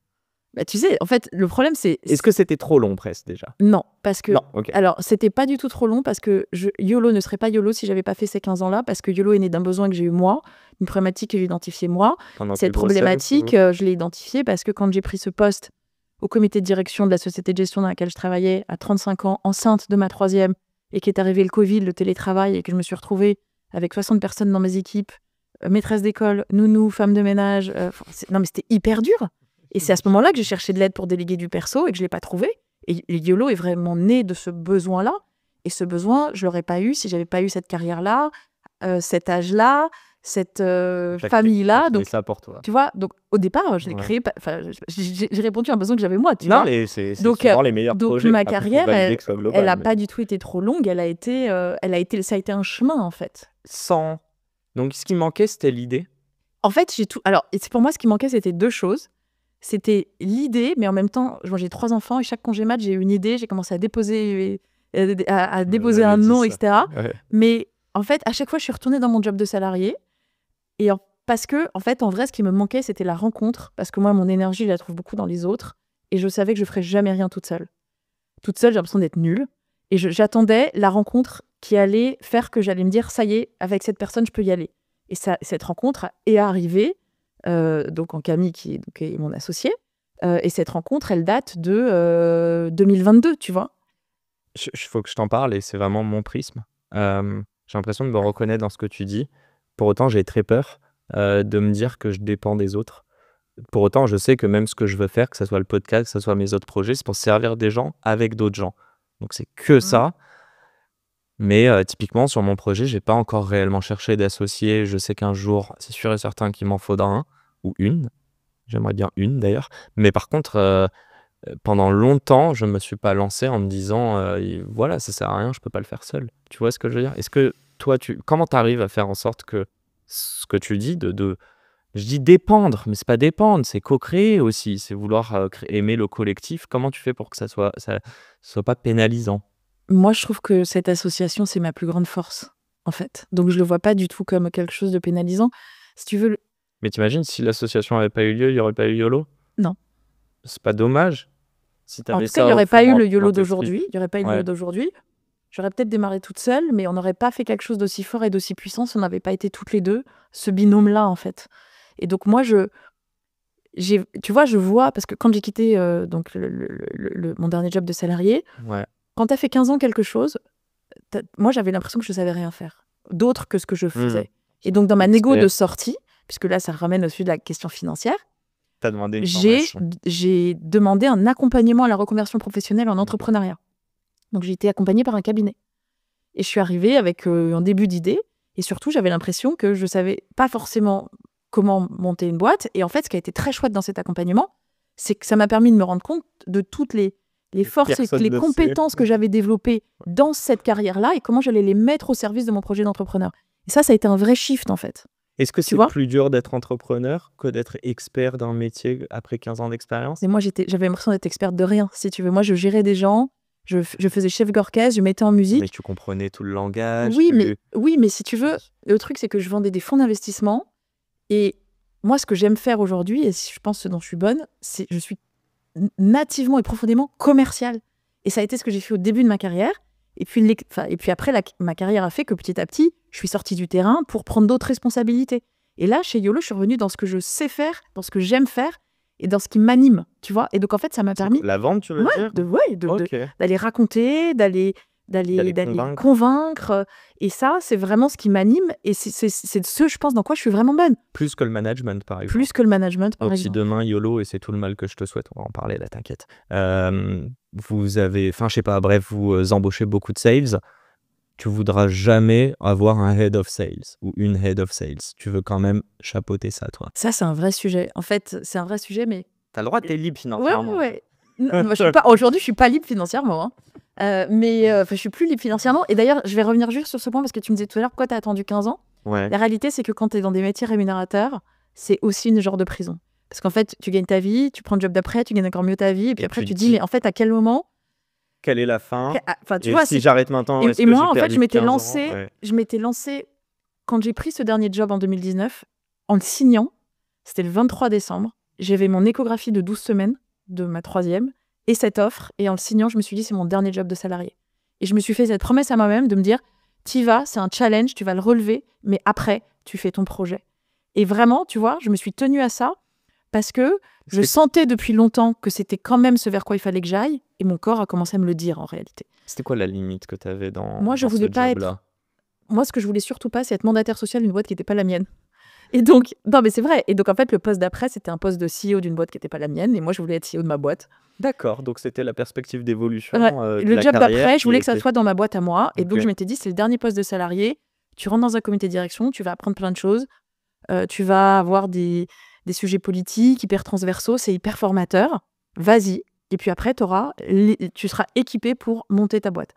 Bah, tu sais, en fait, le problème, c'est... Est-ce que c'était trop long, presque, déjà? Non, parce que... Non, okay. Alors, c'était pas du tout trop long, parce que YOLO ne serait pas YOLO si j'avais pas fait ces 15 ans-là, parce que YOLO est né d'un besoin que j'ai eu moi, une problématique que j'ai identifiée moi. Cette problématique, je l'ai identifiée parce que quand j'ai pris ce poste au comité de direction de la société de gestion dans laquelle je travaillais, à 35 ans, enceinte de ma 3e, et qu'est arrivé le Covid, le télétravail, et que je me suis retrouvée avec 60 personnes dans mes équipes, maîtresse d'école, nounou, femme de ménage. Non, mais c'était hyper dur. Et c'est à ce moment-là que j'ai cherché de l'aide pour déléguer du perso et que je ne l'ai pas trouvé. Et YOLO est vraiment né de ce besoin-là. Et ce besoin, je ne l'aurais pas eu si je n'avais pas eu cette carrière-là, cet âge-là, cette famille-là. Donc, ça pour toi. Tu vois, donc au départ, je l'ai créé. J'ai répondu à un besoin que j'avais moi. Non, mais c'est souvent les meilleurs projets. Donc ma carrière, elle n'a pas du tout été trop longue. Ça a été un chemin, en fait. Donc ce qui manquait, c'était l'idée. En fait, j'ai tout. Alors, pour moi, ce qui manquait, c'était deux choses. c'était l'idée, mais en même temps, moi, j'ai 3 enfants et chaque congé mat, j'ai eu une idée, j'ai commencé à déposer un nom, etc. Ouais. Mais en fait, à chaque fois, je suis retournée dans mon job de salarié. Et parce que, en fait, en vrai, ce qui me manquait, c'était la rencontre. Parce que moi, mon énergie, je la trouve beaucoup dans les autres. Et je savais que je ferais jamais rien toute seule. Toute seule, j'ai l'impression d'être nulle. Et j'attendais la rencontre qui allait faire que j'allais me dire, ça y est, avec cette personne, je peux y aller. Et cette rencontre est arrivée, donc en Camille, qui est mon associée. Et cette rencontre, elle date de 2022, tu vois. Il faut que je t'en parle et c'est vraiment mon prisme. J'ai l'impression de me reconnaître dans ce que tu dis. Pour autant, j'ai très peur de me dire que je dépends des autres. Pour autant, je sais que même ce que je veux faire, que ce soit le podcast, que ce soit mes autres projets, c'est pour servir des gens avec d'autres gens. Donc, c'est que ça. Mais typiquement, sur mon projet, j'ai pas encore réellement cherché d'associé. Je sais qu'un jour, c'est sûr et certain qu'il m'en faudra un ou une. J'aimerais bien une d'ailleurs. Mais par contre, pendant longtemps, je me suis pas lancé en me disant voilà, ça sert à rien, je peux pas le faire seul. Tu vois ce que je veux dire? Est-ce que toi, comment tu arrives à faire en sorte que ce que tu dis je dis dépendre, mais c'est pas dépendre, c'est co-créer aussi, c'est vouloir aimer le collectif. Comment tu fais pour que ça soit pas pénalisant? Moi, je trouve que cette association, c'est ma plus grande force, en fait. Donc, je le vois pas du tout comme quelque chose de pénalisant. Si tu veux... Mais t'imagines, si l'association avait pas eu lieu, il y aurait pas eu YOLO? Non. C'est pas dommage? Si En t'avais tout cas, ça il n'y au aurait pas fond eu dans le YOLO tes d'aujourd'hui. Il n'y aurait pas eu le Ouais. YOLO d'aujourd'hui. J'aurais peut-être démarré toute seule, mais on n'aurait pas fait quelque chose d'aussi fort et d'aussi puissant si on n'avait pas été toutes les deux, ce binôme-là, en fait. Et donc, moi, tu vois, je vois, parce que quand j'ai quitté donc mon dernier job de salarié, Ouais. quand tu as fait 15 ans quelque chose, moi, j'avais l'impression que je ne savais rien faire, d'autre que ce que je faisais. Et donc, dans ma négo de sortie, puisque là, ça ramène au sujet de la question financière, T'as demandé une formation. j'ai demandé un accompagnement à la reconversion professionnelle en entrepreneuriat. Donc, j'ai été accompagnée par un cabinet. Et je suis arrivée avec un début d'idée. Et surtout, j'avais l'impression que je ne savais pas forcément comment monter une boîte. Et en fait, ce qui a été très chouette dans cet accompagnement, c'est que ça m'a permis de me rendre compte de toutes les forces et les compétences que j'avais développées dans cette carrière-là et comment j'allais les mettre au service de mon projet d'entrepreneur. Et ça a été un vrai shift, en fait. Est-ce que c'est plus dur d'être entrepreneur que d'être expert d'un métier après 15 ans d'expérience? Et moi, j'avais l'impression d'être experte de rien, si tu veux. Moi, je gérais des gens, je faisais chef d'orchestre, je mettais en musique. Mais tu comprenais tout le langage. Oui, mais si tu veux, le truc, c'est que je vendais des fonds d'investissement. Et moi, ce que j'aime faire aujourd'hui, et je pense ce dont je suis bonne, c'est je suis nativement et profondément commerciale. Et ça a été ce que j'ai fait au début de ma carrière. Et puis après, ma carrière a fait que petit à petit, je suis sortie du terrain pour prendre d'autres responsabilités. Et là, chez YOLO, je suis revenue dans ce que je sais faire, dans ce que j'aime faire et dans ce qui m'anime, tu vois. Et donc, en fait, ça m'a permis... La vente, tu veux dire? D'aller raconter, d'aller convaincre. Et ça, c'est vraiment ce qui m'anime. Et c'est ce, je pense, dans quoi je suis vraiment bonne. Plus que le management, par exemple. Plus que le management, par exemple. Si demain, YOLO, et c'est tout le mal que je te souhaite, on va en parler, là, t'inquiète. Vous avez... Enfin, je sais pas, bref, vous embauchez beaucoup de sales. Tu voudras jamais avoir un head of sales ou une head of sales. Tu veux quand même chapeauter ça, toi. Ça, c'est un vrai sujet. En fait, c'est un vrai sujet, mais... T'as le droit, t'es libre financièrement. Ouais. Aujourd'hui, je suis pas libre financièrement. Mais je suis plus libre financièrement. Et d'ailleurs, je vais revenir juste sur ce point parce que tu me disais tout à l'heure pourquoi tu as attendu 15 ans. Ouais. La réalité, c'est que quand tu es dans des métiers rémunérateurs, c'est aussi une genre de prison. Parce qu'en fait, tu gagnes ta vie, tu prends le job d'après, tu gagnes encore mieux ta vie. Et puis après, tu te dis, mais en fait, à quel moment... Quelle est la fin? Tu vois, si j'arrête maintenant, et moi, en fait, je m'étais lancée quand j'ai pris ce dernier job en 2019, en le signant, c'était le 23 décembre, j'avais mon échographie de 12 semaines de ma 3e et cette offre, et en le signant, je me suis dit, c'est mon dernier job de salarié. Et je me suis fait cette promesse à moi-même de me dire, t'y vas, c'est un challenge, tu vas le relever, mais après, tu fais ton projet. Et vraiment, tu vois, je me suis tenue à ça parce que je sentais depuis longtemps que c'était quand même ce vers quoi il fallait que j'aille, et mon corps a commencé à me le dire en réalité. C'était quoi la limite que tu avais dans Moi, je voulais pas être... Moi, ce que je voulais surtout pas, c'est être mandataire social d'une boîte qui n'était pas la mienne. Et donc, non, mais c'est vrai. Et donc, en fait, le poste d'après, c'était un poste de CEO d'une boîte qui n'était pas la mienne, et moi, je voulais être CEO de ma boîte. D'accord, donc c'était la perspective d'évolution. Le job d'après, je voulais que ça soit dans ma boîte à moi, et donc je m'étais dit, c'est le dernier poste de salarié. Tu rentres dans un comité de direction, tu vas apprendre plein de choses, tu vas avoir des sujets politiques hyper transversaux, c'est hyper formateur. Vas-y. Et puis après, tu seras équipé pour monter ta boîte.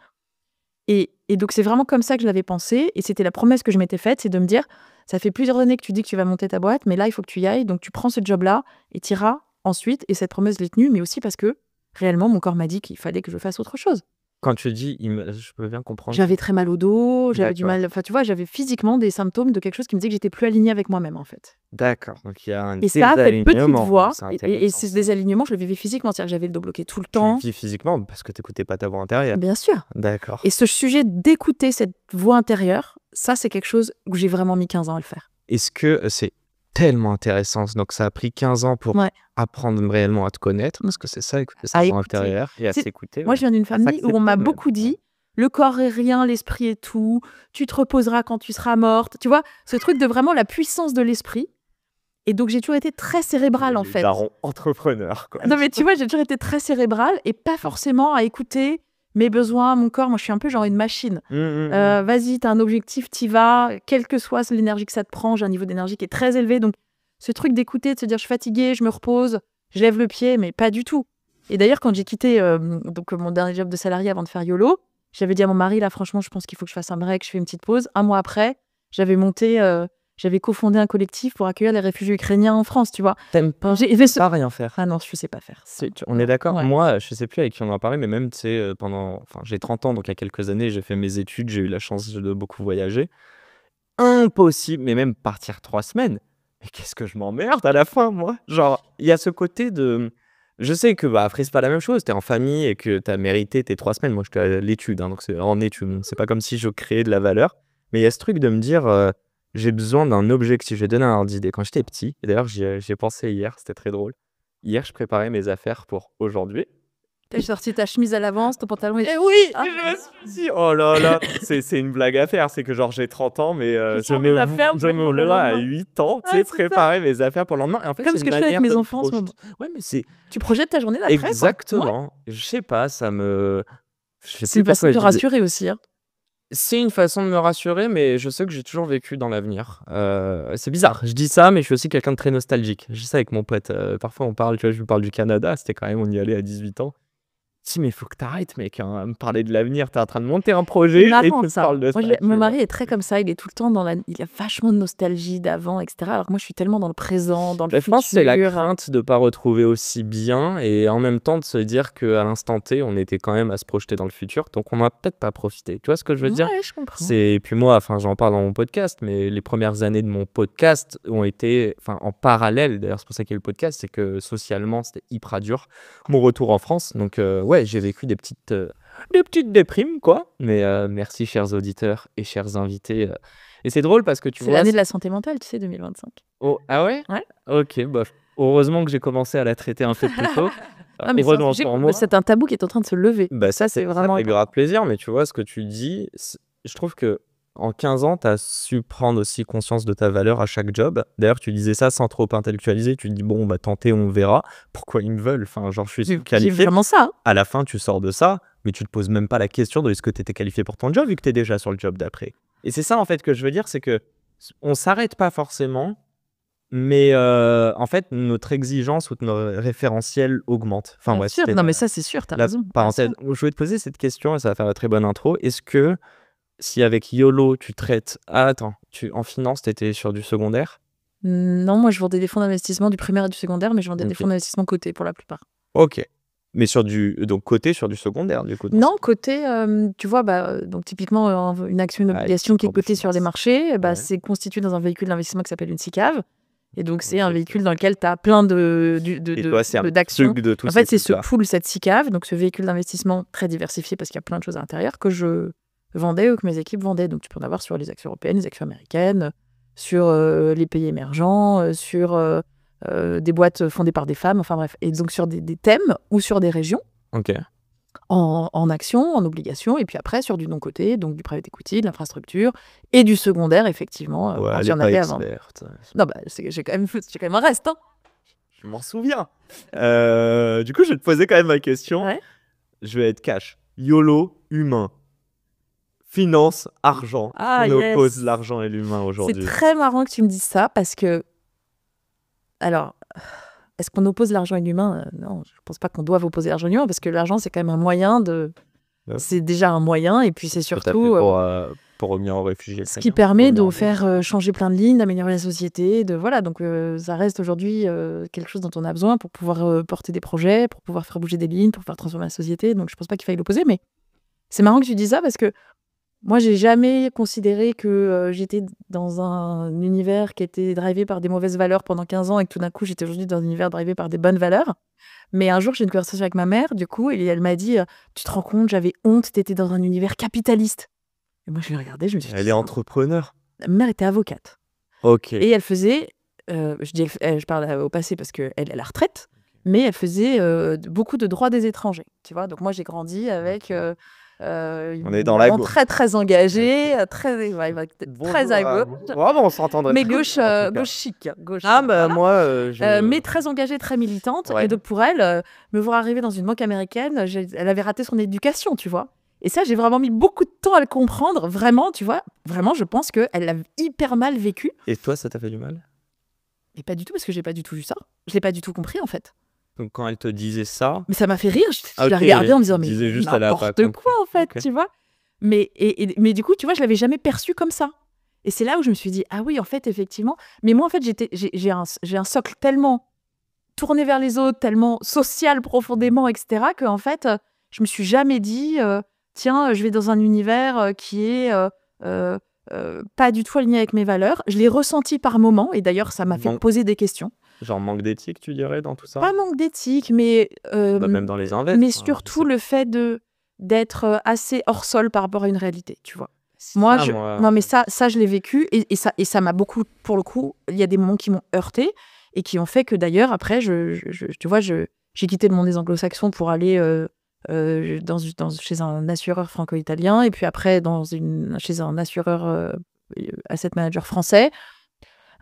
Et donc, c'est vraiment comme ça que je l'avais pensé. Et c'était la promesse que je m'étais faite, c'est de me dire, ça fait plusieurs années que tu dis que tu vas monter ta boîte, mais là, il faut que tu y ailles. Donc, tu prends ce job-là et tu iras ensuite, et cette promesse, je l'ai tenue, mais aussi parce que réellement, mon corps m'a dit qu'il fallait que je fasse autre chose. Quand tu dis, je peux bien comprendre. J'avais très mal au dos, j'avais du D'accord. mal. Enfin, tu vois, j'avais physiquement des symptômes de quelque chose qui me disait que j'étais plus alignée avec moi-même, en fait. D'accord. Donc il y a un Et ça, cette petite désalignement. voix, C'est et intéressant. ces désalignements, je le vivais physiquement. C'est-à-dire que j'avais le dos bloqué tout le Tu le temps. vis physiquement parce que tu n'écoutais pas ta voix intérieure. Bien sûr. D'accord. Et ce sujet d'écouter cette voix intérieure, ça, c'est quelque chose où j'ai vraiment mis 15 ans à le faire. Est-ce que c'est tellement intéressant? Donc ça a pris 15 ans pour Ouais. apprendre réellement à te connaître, parce que c'est ça, écouter sa À voix écouter. intérieure et à C'est- s'écouter. Moi, je viens d'une famille où on m'a s'accepter, beaucoup dit le corps est rien, l'esprit est tout, tu te reposeras quand tu seras morte. Tu vois, ce truc de vraiment la puissance de l'esprit. Et donc, j'ai toujours été très cérébrale, en fait. Daron entrepreneur, quoi. Non, mais tu vois, j'ai toujours été très cérébrale et pas forcément à écouter mes besoins, mon corps. Moi, je suis un peu genre une machine. Vas-y, t'as un objectif, t'y vas. Quelle que soit l'énergie que ça te prend, j'ai un niveau d'énergie qui est très élevé. Donc, ce truc d'écouter, de se dire je suis fatiguée, je me repose, je lève le pied, mais pas du tout. Et d'ailleurs, quand j'ai quitté donc mon dernier job de salarié avant de faire YOLO, j'avais dit à mon mari, là, franchement, je pense qu'il faut que je fasse un break, je fais une petite pause. Un mois après, j'avais cofondé un collectif pour accueillir les réfugiés ukrainiens en France, tu vois. T'aimes pas, J'ai fait ce... pas rien faire. Ah non, je sais pas faire. On est d'accord. Ouais. Moi, je sais plus avec qui on en a parlé, mais même, tu sais, j'ai 30 ans, donc il y a quelques années, j'ai fait mes études, j'ai eu la chance de beaucoup voyager. Impossible, mais même partir 3 semaines. Mais qu'est-ce que je m'emmerde à la fin, moi. Genre, il y a ce côté de... Je sais que, après, c'est pas la même chose. T'es en famille et que t'as mérité tes 3 semaines. Moi, j'étais à l'étude, donc c'est en étude. C'est pas comme si je créais de la valeur. Mais il y a ce truc de me dire, j'ai besoin d'un objectif. J'ai donné un ordre d'idée quand j'étais petit. Et d'ailleurs, j'y ai pensé hier, c'était très drôle. Hier, je préparais mes affaires pour aujourd'hui. T'as sorti ta chemise à l'avance, ton pantalon... Eh oui, je me suis dit, oh là là, c'est une blague à faire. C'est que genre, j'ai 30 ans, mais je me lève à 8 ans, tu sais, Ouais, c'est préparer mes affaires pour le lendemain. Et en fait, Comme c'est ce une que je fais avec manière mes de me enfants en ce moment. Ouais, mais c'est Tu projettes ta journée d'après, quoi. Ouais. exactement. Je sais pas, ça me... Je sais C'est une plus façon de te pourquoi je disais- rassurer aussi. Hein. C'est une façon de me rassurer, mais je sais que j'ai toujours vécu dans l'avenir. C'est bizarre, je dis ça, mais je suis aussi quelqu'un de très nostalgique. Je dis ça avec mon pote. Parfois, on parle, tu vois, je lui parle du Canada, c'était quand même, on y allait à 18 ans. Si, mais faut que t'arrêtes, mec, hein, à me parler de l'avenir. T'es en train de monter un projet C'est et marrant, tu me ça. parles de Moi, ça. mon mari est très comme ça, il est tout le temps il a vachement de nostalgie d'avant, etc. Alors que moi, je suis tellement dans le présent, dans le Je futur. pense que c'est la crainte de ne pas retrouver aussi bien et en même temps de se dire qu'à l'instant T, on était quand même à se projeter dans le futur, donc on n'a peut-être pas profité. Tu vois ce que je veux dire? Ouais, je comprends. Et puis moi, j'en parle dans mon podcast, mais les premières années de mon podcast ont été en parallèle. D'ailleurs, c'est pour ça qu'il y a eu le podcast, c'est que socialement, c'était hyper dur. Mon retour en France, donc ouais, j'ai vécu des petites déprimes, quoi. Mais merci, chers auditeurs et chers invités. Et c'est drôle parce que tu C'est vois... l'année de la santé mentale, tu sais, 2025. Oh, ah ouais? Ouais. Ok, heureusement que j'ai commencé à la traiter un peu plus tôt. Ah, mais Heureusement pour moi. c'est un tabou qui est en train de se lever. Ça, c'est vraiment ça fait grave plaisir, mais tu vois, ce que tu dis, je trouve que en 15 ans, tu as su prendre aussi conscience de ta valeur à chaque job. D'ailleurs, tu disais ça sans trop intellectualiser. Tu te dis, bon, tenter, on verra. Pourquoi ils me veulent? Genre, je suis J'ai qualifié. vraiment ça. Hein. À la fin, tu sors de ça, mais tu te poses même pas la question de est-ce que tu étais qualifié pour ton job, vu que tu es déjà sur le job d'après. Et c'est ça, en fait, que je veux dire, c'est que on s'arrête pas forcément, mais en fait, notre exigence ou notre référentiel augmente. Enfin, Bien ouais, sûr. c'était Non, mais ça, c'est sûr, t'as la raison. parenthèse. Je voulais te poser cette question et ça va faire une très bonne intro. Est-ce que si avec YOLO, tu traites... Ah, attends, en finance, tu étais sur du secondaire? Non, moi, je vendais des fonds d'investissement du primaire et du secondaire, mais je vendais des Ok. fonds d'investissement cotés pour la plupart. Ok. Mais donc côté sur du secondaire, du coup. Non, côté, tu vois, donc typiquement, une action, une Ah, obligation qui est cours de cotée sur les finance. marchés, Ouais. c'est constitué dans un véhicule d'investissement qui s'appelle une SICAV. Et donc, c'est Ok. un véhicule dans lequel tu as plein Et toi, c'est un d'actions. truc de tout En fait, c'est ce pool, cette SICAV, donc ce véhicule d'investissement très diversifié parce qu'il y a plein de choses à l'intérieur que je vendais ou que mes équipes vendaient. Donc, tu peux en avoir sur les actions européennes, les actions américaines, sur les pays émergents, sur des boîtes fondées par des femmes, enfin bref. Et donc, sur des thèmes ou sur des régions. Ok. En actions, en obligations, et puis après sur du non-coté, donc du private equity, de l'infrastructure, et du secondaire, effectivement, Ouais, quand elle il y est en pas avait avant. experte. Non, j'ai quand même un reste. Hein. Je m'en souviens. Du coup, je vais te poser quand même ma question. Ouais. Je vais être cash. YOLO, humain. Finance, argent. Ah, On yes. oppose l'argent et l'humain C'est aujourd'hui. très marrant que tu me dises ça, parce que... Alors, est-ce qu'on oppose l'argent et l'humain? Non, je ne pense pas qu'on doive opposer l'argent et l'humain, parce que l'argent, c'est quand même un moyen de... Ouais. C'est déjà un moyen, et puis c'est Tout à fait. surtout... pour revenir aux réfugiés. Ce qui permet de faire changer plein de lignes, d'améliorer la société, voilà. Donc ça reste aujourd'hui quelque chose dont on a besoin pour pouvoir porter des projets, pour pouvoir faire bouger des lignes, pour pouvoir transformer la société. Donc je pense pas qu'il faille l'opposer, mais c'est marrant que tu dises ça parce que moi j'ai jamais considéré que j'étais dans un univers qui était drivé par des mauvaises valeurs pendant 15 ans et que tout d'un coup j'étais aujourd'hui dans un univers drivé par des bonnes valeurs. Mais un jour j'ai eu une conversation avec ma mère, du coup, et elle m'a dit tu te rends compte, j'avais honte, t'étais dans un univers capitaliste. Et moi, je l'ai regardée, je me suis dit... Elle est entrepreneur. Ma mère était avocate. Ok. Et elle faisait... je parle au passé parce qu'elle est à la retraite, mais elle faisait beaucoup de droits des étrangers. Tu vois, donc moi, j'ai grandi avec... on est dans la gauche. Très, très engagée, très à gauche. Vraiment, on s'entendrait. Mais gauche chic. Gauche, ah, bah voilà. moi... mais très engagée, très militante. Ouais. Et donc, pour elle, me voir arriver dans une banque américaine, elle avait raté son éducation, tu vois. Et ça, j'ai vraiment mis beaucoup de temps à le comprendre, vraiment, tu vois. Vraiment, je pense qu'elle l'a hyper mal vécu. Et toi, ça t'a fait du mal? Et pas du tout, parce que j'ai pas du tout vu ça. Je l'ai pas du tout compris, en fait. Donc, quand elle te disait ça... Mais ça m'a fait rire. Je la regardais en me disant, mais juste, n'importe quoi, en fait, tu vois. Mais du coup, tu vois, je l'avais jamais perçu comme ça. Et c'est là où je me suis dit, ah oui, en fait, effectivement. Mais moi, en fait, j'ai un socle tellement tourné vers les autres, tellement social profondément, etc., qu'en fait, je me suis jamais dit... tiens, je vais dans un univers qui est pas du tout aligné avec mes valeurs. Je l'ai ressenti par moments, et d'ailleurs, ça m'a fait poser des questions. Genre manque d'éthique, tu dirais, dans tout ça? Pas manque d'éthique, mais... même dans les invests. Mais surtout le fait d'être assez hors sol par rapport à une réalité, tu vois. Moi, non, mais ça, je l'ai vécu, et ça m'a beaucoup, pour le coup, il y a des moments qui m'ont heurté, et qui ont fait que d'ailleurs, après, tu vois, j'ai quitté le monde des anglo-saxons pour aller... chez un assureur franco-italien, et puis après chez un assureur asset manager français,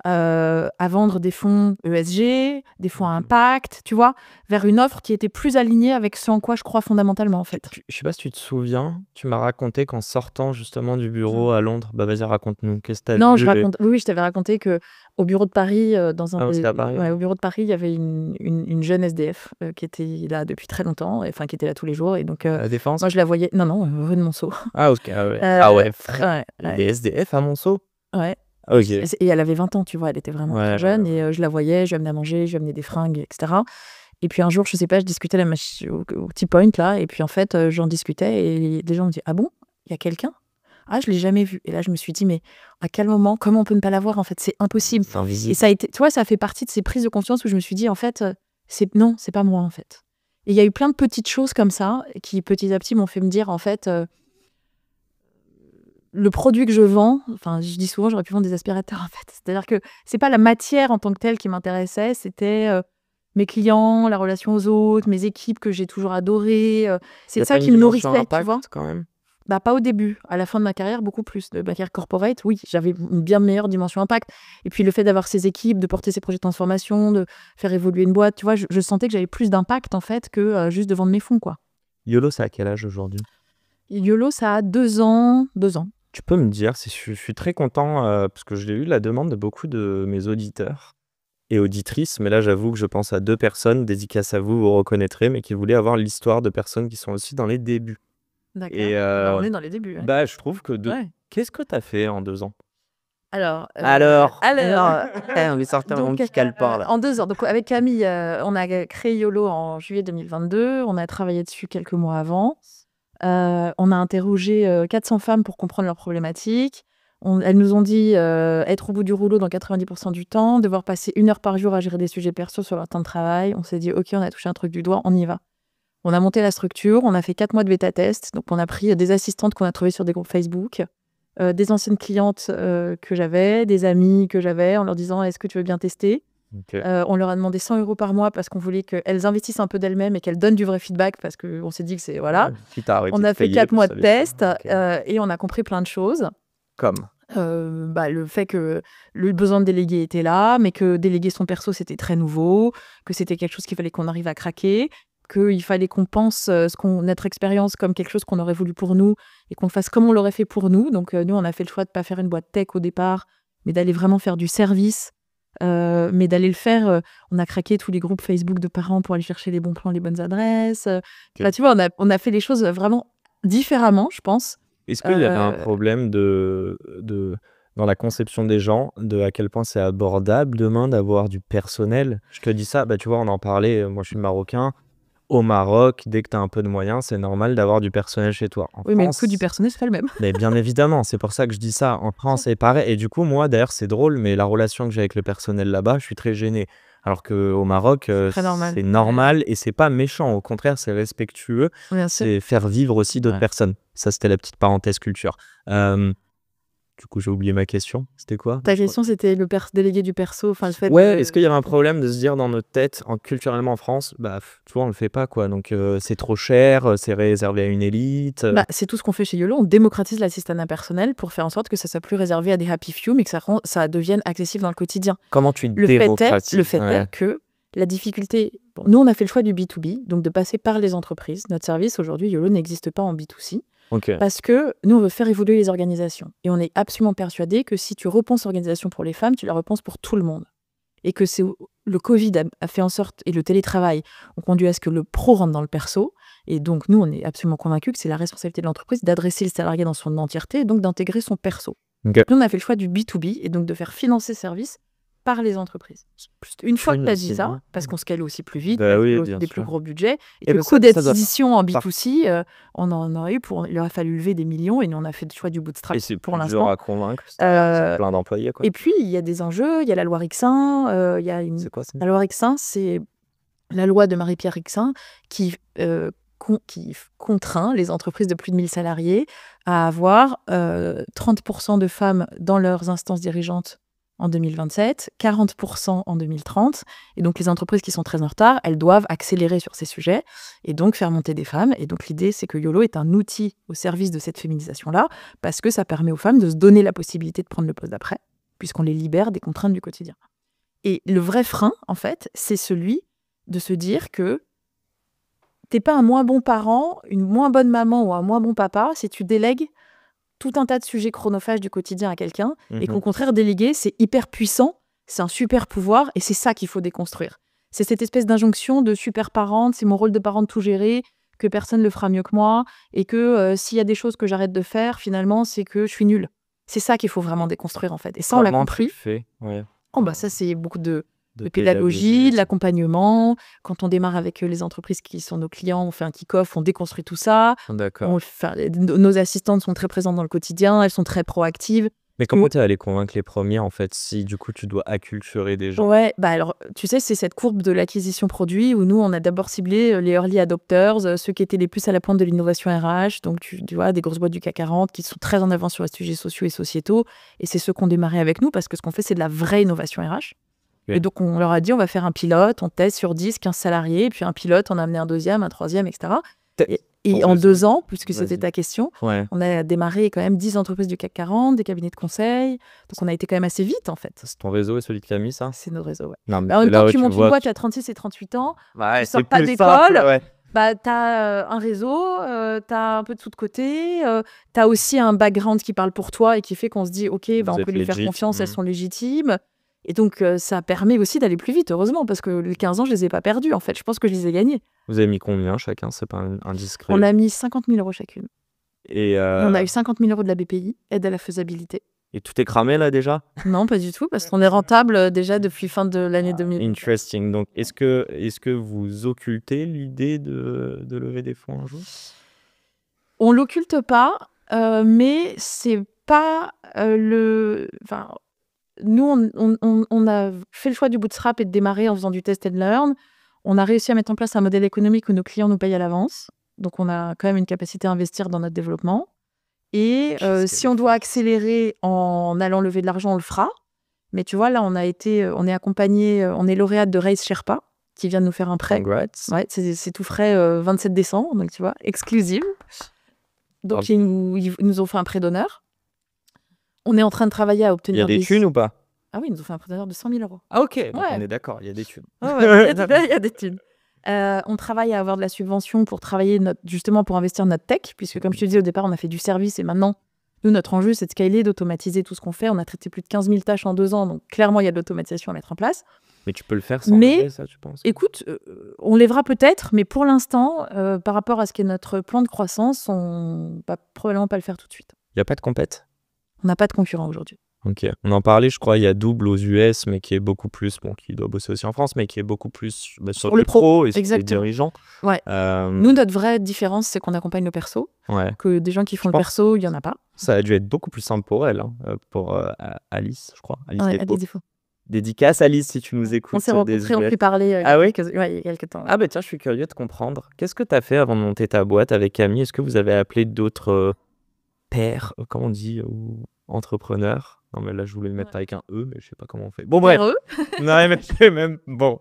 à vendre des fonds ESG, des fonds à impact, tu vois, vers une offre qui était plus alignée avec ce en quoi je crois fondamentalement, en fait. Je sais pas si tu te souviens, tu m'as raconté qu'en sortant justement du bureau à Londres, bah vas-y, raconte-nous, qu'est-ce que t'as vu? Oui, je t'avais raconté que au bureau de Paris, c'était à Paris. au bureau de Paris, il y avait une jeune SDF qui était là depuis très longtemps, enfin qui était là tous les jours, et donc La Défense? moi je la voyais, non, rue de Monceau. Ah ok, frère. Les SDF à Monceau? Ouais. Ok. Et elle avait 20 ans, tu vois, elle était vraiment très jeune, et je la voyais, je lui amenais à manger, je lui amenais des fringues, etc. Et puis un jour, je sais pas, je discutais au petit point là, et puis en fait, j'en discutais, et les gens me disaient, ah bon, il y a quelqu'un? Ah, je l'ai jamais vu. Et là, je me suis dit, mais à quel moment, comment on peut ne pas la voir, en fait? C'est impossible. C'est invisible. Et ça a été, tu vois, ça fait partie de ces prises de conscience où je me suis dit, en fait, non, c'est pas moi, en fait. Et il y a eu plein de petites choses comme ça qui, petit à petit, m'ont fait me dire, en fait, le produit que je vends, enfin, je dis souvent, j'aurais pu vendre des aspirateurs, en fait. C'est-à-dire que c'est pas la matière en tant que telle qui m'intéressait, c'était mes clients, la relation aux autres, mes équipes que j'ai toujours adorées. C'est ça qui me nourrissait, tu vois. Quand même. Bah, pas au début. À la fin de ma carrière, beaucoup plus. De ma carrière corporate, oui, j'avais une bien meilleure dimension impact. Et puis le fait d'avoir ces équipes, de porter ces projets de transformation, de faire évoluer une boîte, tu vois, je sentais que j'avais plus d'impact, en fait, que juste de vendre mes fonds, quoi. YOLO, c'est à quel âge aujourd'hui? YOLO, ça a 2 ans. 2 ans. Tu peux me dire, je suis très content, parce que j'ai eu la demande de beaucoup de mes auditeurs et auditrices, mais là, j'avoue que je pense à 2 personnes, dédicace à vous, vous reconnaîtrez, mais qui voulaient avoir l'histoire de personnes qui sont aussi dans les débuts. D'accord. Et On est dans les débuts. Ouais. bah, je trouve que Ouais. Qu'est-ce que tu as fait en 2 ans? Alors, on va sortir mon petit calepin là. en 2 ans. Donc, avec Camille, on a créé YOLO en juillet 2022. On a travaillé dessus quelques mois avant. On a interrogé 400 femmes pour comprendre leurs problématiques. Elles nous ont dit être au bout du rouleau dans 90% du temps, devoir passer 1 heure par jour à gérer des sujets perso sur leur temps de travail. On s'est dit, OK, on a touché un truc du doigt, on y va. On a monté la structure, on a fait 4 mois de bêta-test. Donc, on a pris des assistantes qu'on a trouvées sur des groupes Facebook, des anciennes clientes que j'avais, des amis que j'avais, en leur disant, est-ce que tu veux bien tester? Ok. On leur a demandé 100 € par mois parce qu'on voulait qu'elles investissent un peu d'elles-mêmes et qu'elles donnent du vrai feedback, parce qu'on s'est dit que c'est... Voilà. Quitte à arrêter On de a fait payer 4 pour mois de ça, test ok. et on a compris plein de choses. Comme. Le fait que le besoin de déléguer était là, mais que déléguer son perso, c'était très nouveau, que c'était quelque chose qu'il fallait qu'on arrive à craquer, qu'il fallait qu'on pense notre expérience comme quelque chose qu'on aurait voulu pour nous et qu'on le fasse comme on l'aurait fait pour nous. Donc, nous, on a fait le choix de ne pas faire une boîte tech au départ, mais d'aller vraiment faire du service, mais d'aller le faire. On a craqué tous les groupes Facebook de parents pour aller chercher les bons plans, les bonnes adresses. Là, tu vois, on a fait les choses vraiment différemment, je pense. Est-ce qu'il y avait un Euh, problème dans la conception des gens, de à quel point c'est abordable demain d'avoir du personnel? Je te dis ça, bah, tu vois, on en parlait, moi je suis marocain. Au Maroc, dès que tu as un peu de moyens, c'est normal d'avoir du personnel chez toi. En Oui, mais le coût du France, personnel, c'est pas le même. mais bien évidemment, c'est pour ça que je dis ça. En France, c'est pareil. Et du coup, moi, d'ailleurs, c'est drôle, mais la relation que j'ai avec le personnel là-bas, je suis très gêné. Alors qu'au Maroc, Très normal. c'est normal et c'est pas méchant. Au contraire, c'est respectueux. Bien sûr. C'est faire vivre aussi d'autres Ouais. personnes. Ça, c'était la petite parenthèse culture. Du coup, j'ai oublié ma question. C'était quoi? Ta question, c'était le délégué du perso, enfin le fait Ouais, de... est-ce qu'il y avait un problème de se dire dans notre tête, culturellement en France, bah, tu vois, on le fait pas, quoi. Donc, c'est trop cher, c'est réservé à une élite. Bah, c'est tout ce qu'on fait chez YOLO. On démocratise l'assistanat personnel pour faire en sorte que ça soit plus réservé à des happy few, mais que ça devienne accessible dans le quotidien. Comment tu Le fait démocratises? est que la difficulté... Bon, nous, on a fait le choix du B2B, donc de passer par les entreprises. Notre service, aujourd'hui, YOLO n'existe pas en B2C, Ok. parce que nous, on veut faire évoluer les organisations. Et on est absolument persuadé que si tu repenses l'organisation pour les femmes, tu la repenses pour tout le monde. Et que le Covid a fait en sorte, et le télétravail ont conduit à ce que le pro rentre dans le perso. Et donc, nous, on est absolument convaincus que c'est la responsabilité de l'entreprise d'adresser le salarié dans son entièreté et donc d'intégrer son perso. Ok. Nous, on a fait le choix du B2B et donc de faire financer ce service par les entreprises. Une fois que tu as dit ça, parce qu'on scale aussi plus vite, Bah parce oui, qu'on a bien des sûr. plus gros budgets, et Et que bah le coût ça doit- d'acquisition en B2C, on en aurait eu il aurait fallu lever des millions et nous, on a fait le choix du bootstrap Et c'est pour plus dur l'instant. à convaincre, c'est Euh, plein d'employés, quoi. et puis, il y a des enjeux, il y a la loi Rixin, il y a C'est quoi ça? la loi Rixin, c'est la loi de Marie-Pierre Rixin qui contraint les entreprises de plus de 1000 salariés à avoir 30% de femmes dans leurs instances dirigeantes en 2027, 40% en 2030. Et donc, les entreprises qui sont très en retard, elles doivent accélérer sur ces sujets et donc faire monter des femmes. Et donc, l'idée, c'est que YOLO est un outil au service de cette féminisation-là parce que ça permet aux femmes de se donner la possibilité de prendre le poste d'après, puisqu'on les libère des contraintes du quotidien. Et le vrai frein, en fait, c'est celui de se dire que t'es pas un moins bon parent, une moins bonne maman ou un moins bon papa si tu délègues tout un tas de sujets chronophages du quotidien à quelqu'un et qu'au contraire, déléguer, c'est hyper puissant, c'est un super pouvoir et c'est ça qu'il faut déconstruire. C'est cette espèce d'injonction de super parente, c'est mon rôle de parent de tout gérer, que personne ne le fera mieux que moi et que s'il y a des choses que j'arrête de faire, finalement, c'est que je suis nulle. C'est ça qu'il faut vraiment déconstruire en fait. Et ça, on l'a Comment compris. tu fais? Ouais. Oh, bah ça, c'est beaucoup de De pédagogie, de l'accompagnement. Quand on démarre avec les entreprises qui sont nos clients, on fait un kick-off, on déconstruit tout ça. D'accord. Nos assistantes sont très présentes dans le quotidien, elles sont très proactives. Mais comment t'es allé convaincre les premiers, en fait, si du coup tu dois acculturer des gens? Ouais, bah alors, tu sais, c'est cette courbe de l'acquisition produit où nous, on a d'abord ciblé les early adopters, ceux qui étaient les plus à la pointe de l'innovation RH. Donc, tu vois, des grosses boîtes du CAC 40 qui sont très en avance sur les sujets sociaux et sociétaux. Et c'est ceux qui ont démarré avec nous parce que ce qu'on fait, c'est de la vraie innovation RH. Ok. Et donc, on leur a dit, on va faire un pilote, on teste sur 10, 15 salariés, et puis un pilote, on a amené un deuxième, un troisième, etc. Et en 2 ans, puisque c'était Vas-y. ta question, Ouais. on a démarré quand même 10 entreprises du CAC 40, des cabinets de conseil. Donc, on a été quand même assez vite, en fait. C'est ton réseau et celui de Camille, ça? C'est notre réseau, ouais. Non, mais Bah, en même c'est là temps, où tu montes une vois boîte à 36 et 38 ans, Ouais, tu sors c'est pas plus d'école, simple, ouais. bah, tu as un réseau, tu as un peu de sous de côté, tu as aussi un background qui parle pour toi et qui fait qu'on se dit, OK, bah, Vous on êtes peut lui faire legit. confiance, elles sont légitimes. Et donc, ça permet aussi d'aller plus vite, heureusement, parce que les 15 ans, je les ai pas perdus, en fait. Je pense que je les ai gagnés. Vous avez mis combien chacun? C'est pas indiscret. On a mis 50 000 euros chacune. Et, On a eu 50 000 euros de la BPI, aide à la faisabilité. et tout est cramé là déjà? Non, pas du tout, parce qu'on est rentable déjà depuis fin de l'année 2000. Interesting. Donc, est-ce que vous occultez l'idée de lever des fonds un jour? On l'occulte pas, mais c'est pas Enfin, nous, on a fait le choix du bootstrap et de démarrer en faisant du test and learn. On a réussi à mettre en place un modèle économique où nos clients nous payent à l'avance. Donc, on a quand même une capacité à investir dans notre développement. Et si on doit accélérer en allant lever de l'argent, on le fera. Mais tu vois, là, on est accompagné, on est lauréat de Raise Sherpa, qui vient de nous faire un prêt. Congrats. Ouais, c'est tout frais, 27 décembre, donc tu vois, exclusive. Donc, ils nous ont fait un prêt d'honneur. On est en train de travailler à Il y obtenir a des thunes ou pas? Ah oui, ils nous ont fait un prêt d'honneur de 100 000 euros. Ah ok, donc Ouais. on est d'accord, il y a des thunes. Ouais, ouais, il y a des thunes. On travaille à avoir de la subvention pour travailler justement pour investir notre tech, puisque comme je te disais au départ, on a fait du service et maintenant, Nous, notre enjeu, c'est de scaler, d'automatiser tout ce qu'on fait. On a traité plus de 15 000 tâches en 2 ans, donc clairement, il y a de l'automatisation à mettre en place. Mais tu peux le faire sans Mais- lever, ça, tu penses? Écoute, on lèvera peut-être, mais pour l'instant, par rapport à ce qu'est notre plan de croissance, on va probablement pas le faire tout de suite. Il n'y a pas de compète? On n'a pas de concurrent aujourd'hui. Ok. On en parlait, je crois, il y a Double aux US, mais qui est beaucoup plus, bon, qui doit bosser aussi en France, mais qui est beaucoup plus sur Pour le le pro et sur les exactement. dirigeants. Ouais. Euh, Nous, notre vraie différence, c'est qu'on accompagne le perso, ouais. que des gens qui font Je le pense- perso, il y en a pas. Ça a dû être beaucoup plus simple pour elle, hein, pour Alice, je crois. Alice Ouais, à Delpo. des défauts. Dédicace, Alice, si tu nous écoutes. On s'est rencontrés, on des peut parler Ah oui? il y a quelques temps. Ah bah tiens, je suis curieux de comprendre. Qu'est-ce que tu as fait avant de monter ta boîte avec Camille? Est-ce que vous avez appelé d'autres pairs, comment on dit, ou entrepreneurs? Non mais là, je voulais le mettre avec un E, mais je sais pas comment on fait. Bon bref, RE. non mais c'est même... Bon,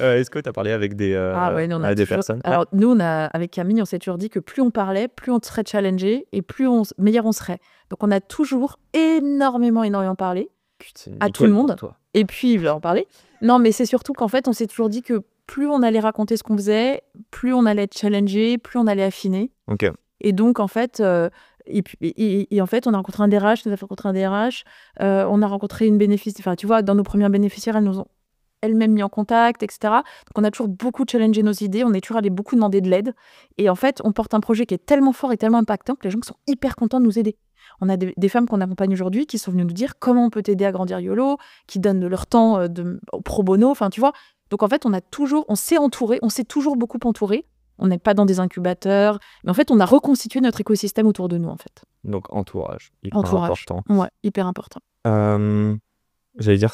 est-ce que tu as parlé avec des, Ah ouais, nous, on a des toujours- personnes? Alors, nous, avec Camille, on s'est toujours dit que plus on parlait, plus on serait challengé et meilleur on serait. Donc, on a toujours énormément parlé. Putain, à nickel tout le pour monde. toi. Et puis, il va en parler. Non, mais c'est surtout qu'en fait, on s'est toujours dit que plus on allait raconter ce qu'on faisait, plus on allait être challengé, plus on allait affiner. Ok. Et donc, en fait, en fait, on a rencontré un DRH, nous a fait rencontrer un DRH, on a rencontré une bénéficiaire, enfin, tu vois, dans nos premières bénéficiaires, elles nous ont elles-mêmes mis en contact, etc. Donc, on a toujours beaucoup challengé nos idées, on est toujours allé beaucoup demander de l'aide. Et en fait, on porte un projet qui est tellement fort et tellement impactant que les gens sont hyper contents de nous aider. On a des femmes qu'on accompagne aujourd'hui qui sont venues nous dire comment on peut t'aider à grandir YOLO, qui donnent de leur temps au pro bono, enfin, tu vois. Donc, en fait, on s'est entouré, on s'est toujours beaucoup entouré. On n'est pas dans des incubateurs, mais en fait, on a reconstitué notre écosystème autour de nous, en fait. Donc entourage, hyper Entourage. important. Ouais, hyper important. J'allais dire,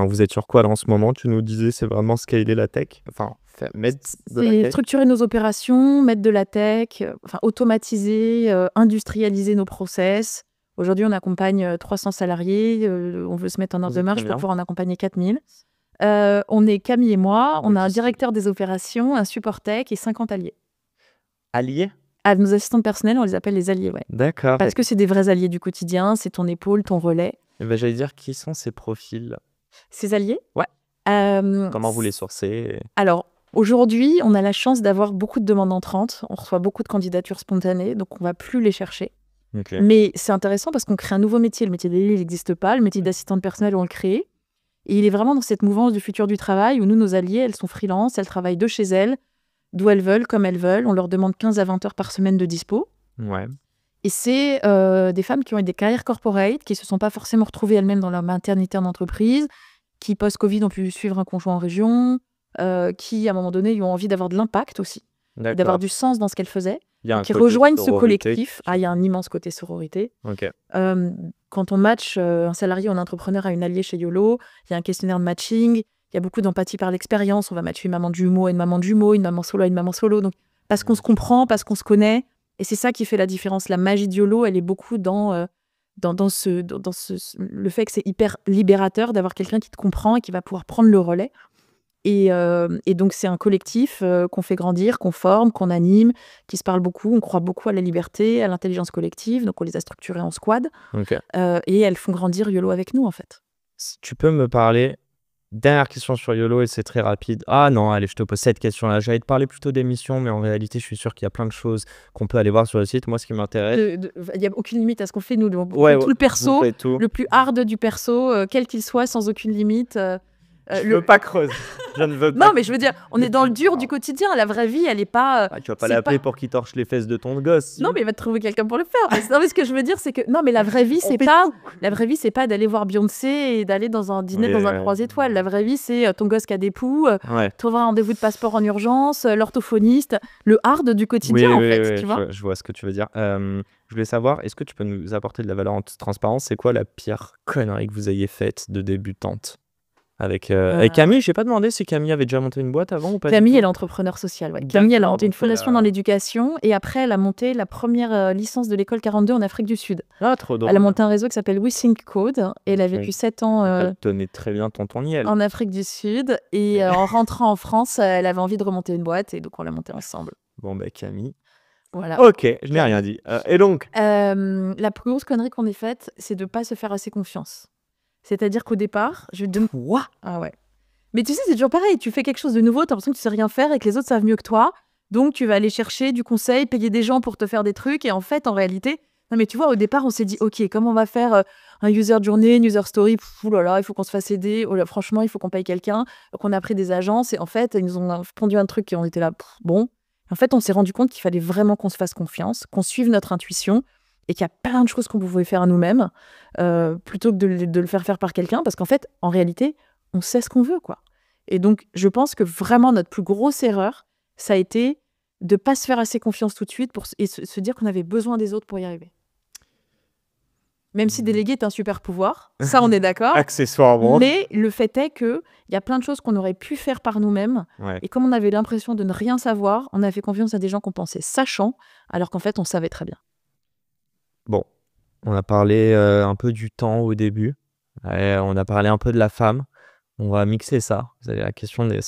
vous êtes sur quoi là en ce moment? Tu nous disais, c'est vraiment scaler la tech, enfin, mettre de la C'est tech. structurer nos opérations, mettre de la tech, automatiser, industrialiser nos process. Aujourd'hui, on accompagne 300 salariés. On veut se mettre en ordre de Très marche bien. pour pouvoir en accompagner 4000. On est Camille et moi. On a un Ok. directeur des opérations, un support tech et 50 alliés. Alliés? Ah, nos assistants personnels, on les appelle les alliés, ouais. D'accord. Parce que c'est des vrais alliés du quotidien. C'est ton épaule, ton relais. Eh ben, j'allais dire, qui sont ces profils? Ces alliés. Ouais. Euh, Comment vous les sourcez? Alors, aujourd'hui, on a la chance d'avoir beaucoup de demandes entrantes. On reçoit beaucoup de candidatures spontanées, donc on ne va plus les chercher. Ok. Mais c'est intéressant parce qu'on crée un nouveau métier. Le métier d'allié, il n'existe pas. Le métier d'assistante personnelle, on le crée. Et il est vraiment dans cette mouvance du futur du travail où nous, nos alliés, elles sont freelance, elles travaillent de chez elles, d'où elles veulent, comme elles veulent. On leur demande 15 à 20 heures par semaine de dispo. Ouais. Et c'est des femmes qui ont eu des carrières corporate, qui ne se sont pas forcément retrouvées elles-mêmes dans leur maternité en entreprise, qui, post-Covid, ont pu suivre un conjoint en région, qui, à un moment donné, ont envie d'avoir de l'impact aussi, d'avoir D'accord. du sens dans ce qu'elles faisaient, Il y a un qui côté rejoignent ce sororité. collectif. Ah, il y a un immense côté sororité. Ok. Quand on match un salarié ou un entrepreneur à une alliée chez YOLO, il y a un questionnaire de matching, il y a beaucoup d'empathie par l'expérience. On va matcher une maman de jumeaux à une maman de jumeaux, une maman solo à une maman solo. Donc, parce qu'on se comprend, parce qu'on se connaît. Et c'est ça qui fait la différence. La magie de YOLO, elle est beaucoup dans le fait que c'est hyper libérateur d'avoir quelqu'un qui te comprend et qui va pouvoir prendre le relais. Et donc, c'est un collectif qu'on fait grandir, qu'on forme, qu'on anime, qui se parle beaucoup. On croit beaucoup à la liberté, à l'intelligence collective. Donc, on les a structurés en squad. Ok. Et elles font grandir YOLO avec nous, en fait. Tu peux me parler... Dernière question sur YOLO et c'est très rapide. Ah non, allez, je te pose cette question-là. J'allais te parler plutôt d'émissions, mais en réalité, je suis sûr qu'il y a plein de choses qu'on peut aller voir sur le site. Moi, ce qui m'intéresse... Il n'y a aucune limite à ce qu'on fait, nous. On Ouais, fait tout le perso, vous faites tout. le plus hard du perso, quel qu'il soit, sans aucune limite. Je veux pas creuser. Je ne veux pas. Non, mais je veux dire, on est dans le dur du quotidien. La vraie vie, elle n'est pas... Ah, tu vas pas c'est l'appeler pas- pour qu'il torche les fesses de ton gosse. Non, mais il va te trouver quelqu'un pour le faire. Non, mais ce que je veux dire, c'est que... Non, mais la vraie vie, c'est pas... La vraie vie, c'est pas d'aller voir Beyoncé et d'aller dans un dîner Oui, dans un ouais. 3 étoiles. La vraie vie, c'est ton gosse qui a des poux, Ouais. trouver un rendez-vous de passeport en urgence, l'orthophoniste, le hard du quotidien, en fait, tu vois. Je vois ce que tu veux dire. Je voulais savoir, est-ce que tu peux nous apporter de la valeur en toute transparence? C'est quoi la pire connerie que vous ayez faite de débutante avec Camille? Je n'ai pas demandé si Camille avait déjà monté une boîte avant ou pas. Camille, du elle est entrepreneur sociale. Ouais. Camille, elle a monté une donc, fondation dans l'éducation et après, elle a monté la première licence de l'école 42 en Afrique du Sud. tout. Ah, trop drôle. Elle a monté un réseau qui s'appelle We Think Code et elle a vécu 7 ans Elle tenait très bien tonton Niel. en Afrique du Sud. Et en rentrant en France, elle avait envie de remonter une boîte et donc on l'a montée ensemble. Bon, ben Camille. Voilà. Ok, je n'ai rien dit. Et donc La plus grosse connerie qu'on ait faite, c'est de ne pas se faire assez confiance. C'est-à-dire qu'au départ, je vais te Quoi? Ah ouais. Mais tu sais, c'est toujours pareil. Tu fais quelque chose de nouveau, tu as l'impression que tu sais rien faire et que les autres savent mieux que toi. Donc, tu vas aller chercher du conseil, payer des gens pour te faire des trucs. Et en fait, en réalité, Non, mais tu vois, au départ, on s'est dit, OK, comment on va faire un user journey, une user story? Ouh là là, il faut qu'on se fasse aider. Oh là, franchement, il faut qu'on paye quelqu'un. Donc, on a pris des agences et en fait, ils nous ont pondu un truc et on était là, bon. En fait, on s'est rendu compte qu'il fallait vraiment qu'on se fasse confiance, qu'on suive notre intuition et qu'il y a plein de choses qu'on pouvait faire à nous-mêmes plutôt que de le faire par quelqu'un parce qu'en fait, en réalité, on sait ce qu'on veut, quoi. Et donc, je pense que vraiment, notre plus grosse erreur, ça a été de ne pas se faire assez confiance tout de suite et se dire qu'on avait besoin des autres pour y arriver. Même si déléguer est un super pouvoir, ça on est d'accord. Accessoirement. Mais le fait est qu'il y a plein de choses qu'on aurait pu faire par nous-mêmes. Ouais. Et comme on avait l'impression de ne rien savoir, on a fait confiance à des gens qu'on pensait sachants, alors qu'en fait on savait très bien. Bon, on a parlé un peu du temps au début. On a parlé un peu de la femme. On va mixer ça. C'est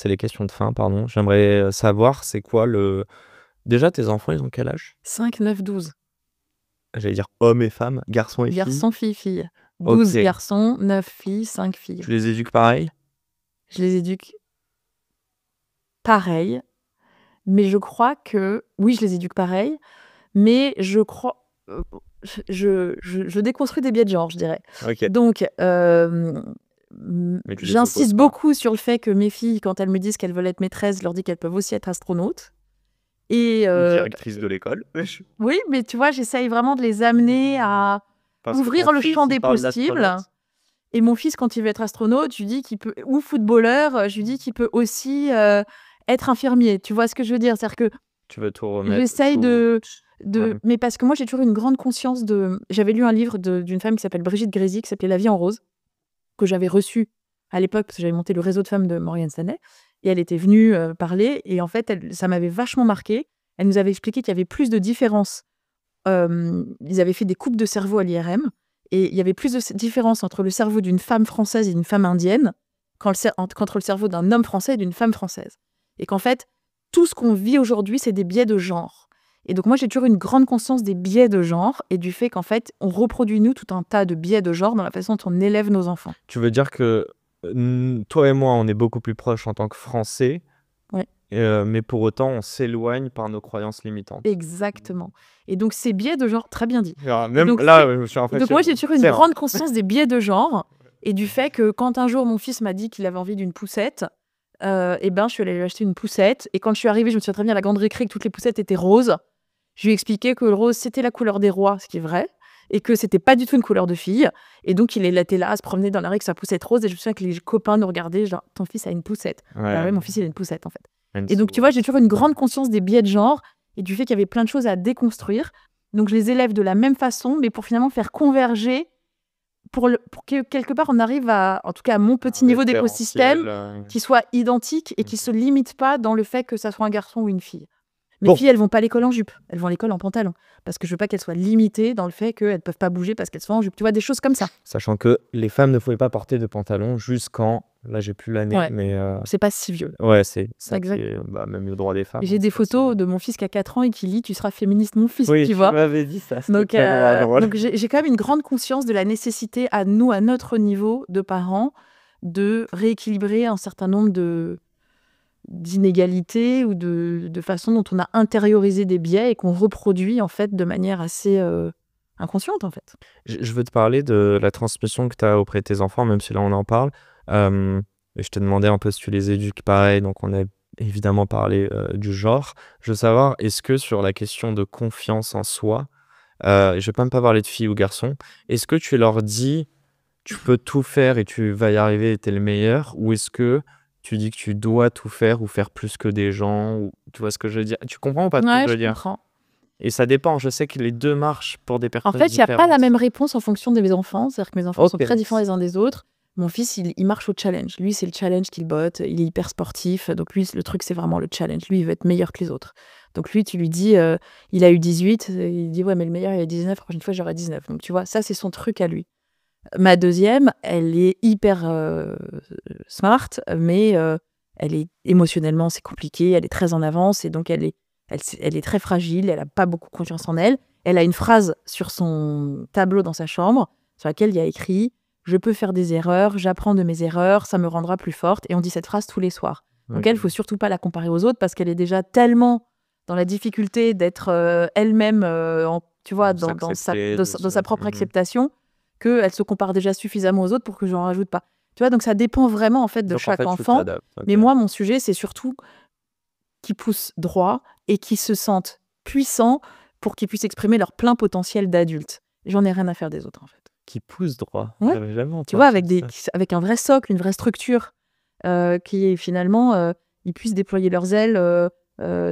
les questions de fin, pardon. J'aimerais savoir, c'est quoi le... Déjà, tes enfants, ils ont quel âge? 5, 9, 12. J'allais dire hommes et femmes, garçons et filles. Garçons, filles, filles. 12 Ok. garçons, 9 filles, 5 filles. Tu les éduques pareil? Je les éduque pareil. Mais je crois que... Oui, je les éduque pareil. Mais je crois... Je déconstruis des biais de genre, je dirais. Ok. Donc, Mais tu les j'insiste opposes pas. beaucoup sur le fait que mes filles, quand elles me disent qu'elles veulent être maîtresses, je leur dis qu'elles peuvent aussi être astronautes. Et Directrice de l'école. oui, mais tu vois, j'essaye vraiment de les amener à Parce que ouvrir ton le fils, champ il des parle possibles. d'astronaute. Et mon fils, quand il veut être astronaute, je lui dis qu'il peut, ou footballeur, je lui dis qu'il peut aussi être infirmier. Tu vois ce que je veux dire? C'est-à-dire que Tu veux tout remettre. j'essaye tout- Ouais. Mais parce que moi, j'ai toujours une grande conscience de... J'avais lu un livre d'une femme qui s'appelle Brigitte Grésy, qui s'appelait La vie en rose, que j'avais reçu à l'époque, parce que j'avais monté le réseau de femmes de Morgan Stanley. Et elle était venue parler. Et en fait, ça m'avait vachement marqué. Elle nous avait expliqué qu'il y avait plus de différences. Ils avaient fait des coupes de cerveau à l'IRM. Et il y avait plus de différences entre le cerveau d'une femme française et d'une femme indienne qu'entre le cerveau d'un homme français et d'une femme française. Et qu'en fait, tout ce qu'on vit aujourd'hui, c'est des biais de genre. Et donc moi, j'ai toujours une grande conscience des biais de genre et du fait qu'en fait, on reproduit, nous, tout un tas de biais de genre dans la façon dont on élève nos enfants. Tu veux dire que toi et moi, on est beaucoup plus proches en tant que Français, Ouais. mais pour autant, on s'éloigne par nos croyances limitantes. Exactement. Et donc, ces biais de genre, très bien dit. Même donc, là, je me suis Donc moi, j'ai toujours une grande conscience des biais de genre et du fait que quand un jour, mon fils m'a dit qu'il avait envie d'une poussette, et ben, je suis allée lui acheter une poussette. Et quand je suis arrivée, je me souviens très bien à la grande récré que toutes les poussettes étaient roses. Je lui ai expliqué que le rose, c'était la couleur des rois, ce qui est vrai, et que c'était pas du tout une couleur de fille. Et donc, il était là à se promener dans la rue avec sa poussette rose. Et je me souviens que les copains nous regardaient, genre, ton fils a une poussette. Ouais. Ah ouais, mon fils, il a une poussette, en fait. Et donc, tu vois, j'ai toujours une grande conscience des biais de genre et du fait qu'il y avait plein de choses à déconstruire. Donc, je les élève de la même façon, mais pour finalement faire converger, pour que quelque part, on arrive à, en tout cas à mon petit niveau d'écosystème, qui soit identique et qui se limite pas dans le fait que ça soit un garçon ou une fille. Mes filles, elles vont pas à l'école en jupe, elles vont à l'école en pantalon. Parce que je veux pas qu'elles soient limitées dans le fait qu'elles peuvent pas bouger parce qu'elles sont en jupe. Tu vois, des choses comme ça. Sachant que les femmes ne pouvaient pas porter de pantalon jusqu'en... Là, j'ai plus l'année, Ouais. mais... C'est pas si vieux. Ouais, c'est ça Exact. qui est, même le droit des femmes. J'ai des photos de mon fils qui a 4 ans et qui lit « Tu seras féministe, mon fils », oui, tu vois. m'avais dit ça. Donc j'ai quand même une grande conscience de la nécessité à nous, à notre niveau de parents, de rééquilibrer un certain nombre d'inégalités ou de façons dont on a intériorisé des biais et qu'on reproduit en fait de manière assez inconsciente en fait. Je veux te parler de la transmission que tu as auprès de tes enfants, même si là on en parle. Je te demandais un peu si tu les éduques pareil, donc on a évidemment parlé du genre. Je veux savoir, est-ce que sur la question de confiance en soi, je vais pas même pas parler de filles ou garçons, est-ce que tu leur dis tu peux tout faire et tu vas y arriver et t'es le meilleur, ou est-ce que tu dis que tu dois tout faire ou faire plus que des gens, ou tu vois ce que je veux dire? Tu comprends ou pas ce que je veux dire? Comprends. Et ça dépend, je sais que les deux marchent pour des personnes En fait, il n'y a pas différentes. la même réponse en fonction de mes enfants. C'est-à-dire que mes enfants sont Ok. très différents les uns des autres. Mon fils, il marche au challenge. Lui, c'est le challenge qu'il botte. Il est hyper sportif. Donc lui, le truc, c'est vraiment le challenge. Lui, il veut être meilleur que les autres. Donc lui, tu lui dis, il a eu 18. Il dit, ouais, mais le meilleur, il a 19. La prochaine fois, j'aurai 19. Donc tu vois, ça, c'est son truc à lui. Ma deuxième, elle est hyper smart, mais elle est émotionnellement, c'est compliqué. Elle est très en avance et donc elle est très fragile. Elle n'a pas beaucoup confiance en elle. Elle a une phrase sur son tableau dans sa chambre sur laquelle il y a écrit « Je peux faire des erreurs, j'apprends de mes erreurs, ça me rendra plus forte ». Et on dit cette phrase tous les soirs. Donc elle, il ne faut surtout pas la comparer aux autres parce qu'elle est déjà tellement dans la difficulté d'être elle-même tu vois, De s'accepter, dans sa propre Mhm. acceptation, qu'elle se compare déjà suffisamment aux autres pour que j'en rajoute pas. Tu vois, donc ça dépend vraiment en fait de Donc en chaque fait, tu enfant. t'adaptes. Mais Ok. moi, mon sujet, c'est surtout qu'ils poussent droit et qu'ils se sentent puissants pour qu'ils puissent exprimer leur plein potentiel d'adulte. J'en ai rien à faire des autres, en fait. Qui pousse droit. Ouais. J'avais jamais Tu vois, entendu ça. avec un vrai socle, une vraie structure, qui est finalement, ils puissent déployer leurs ailes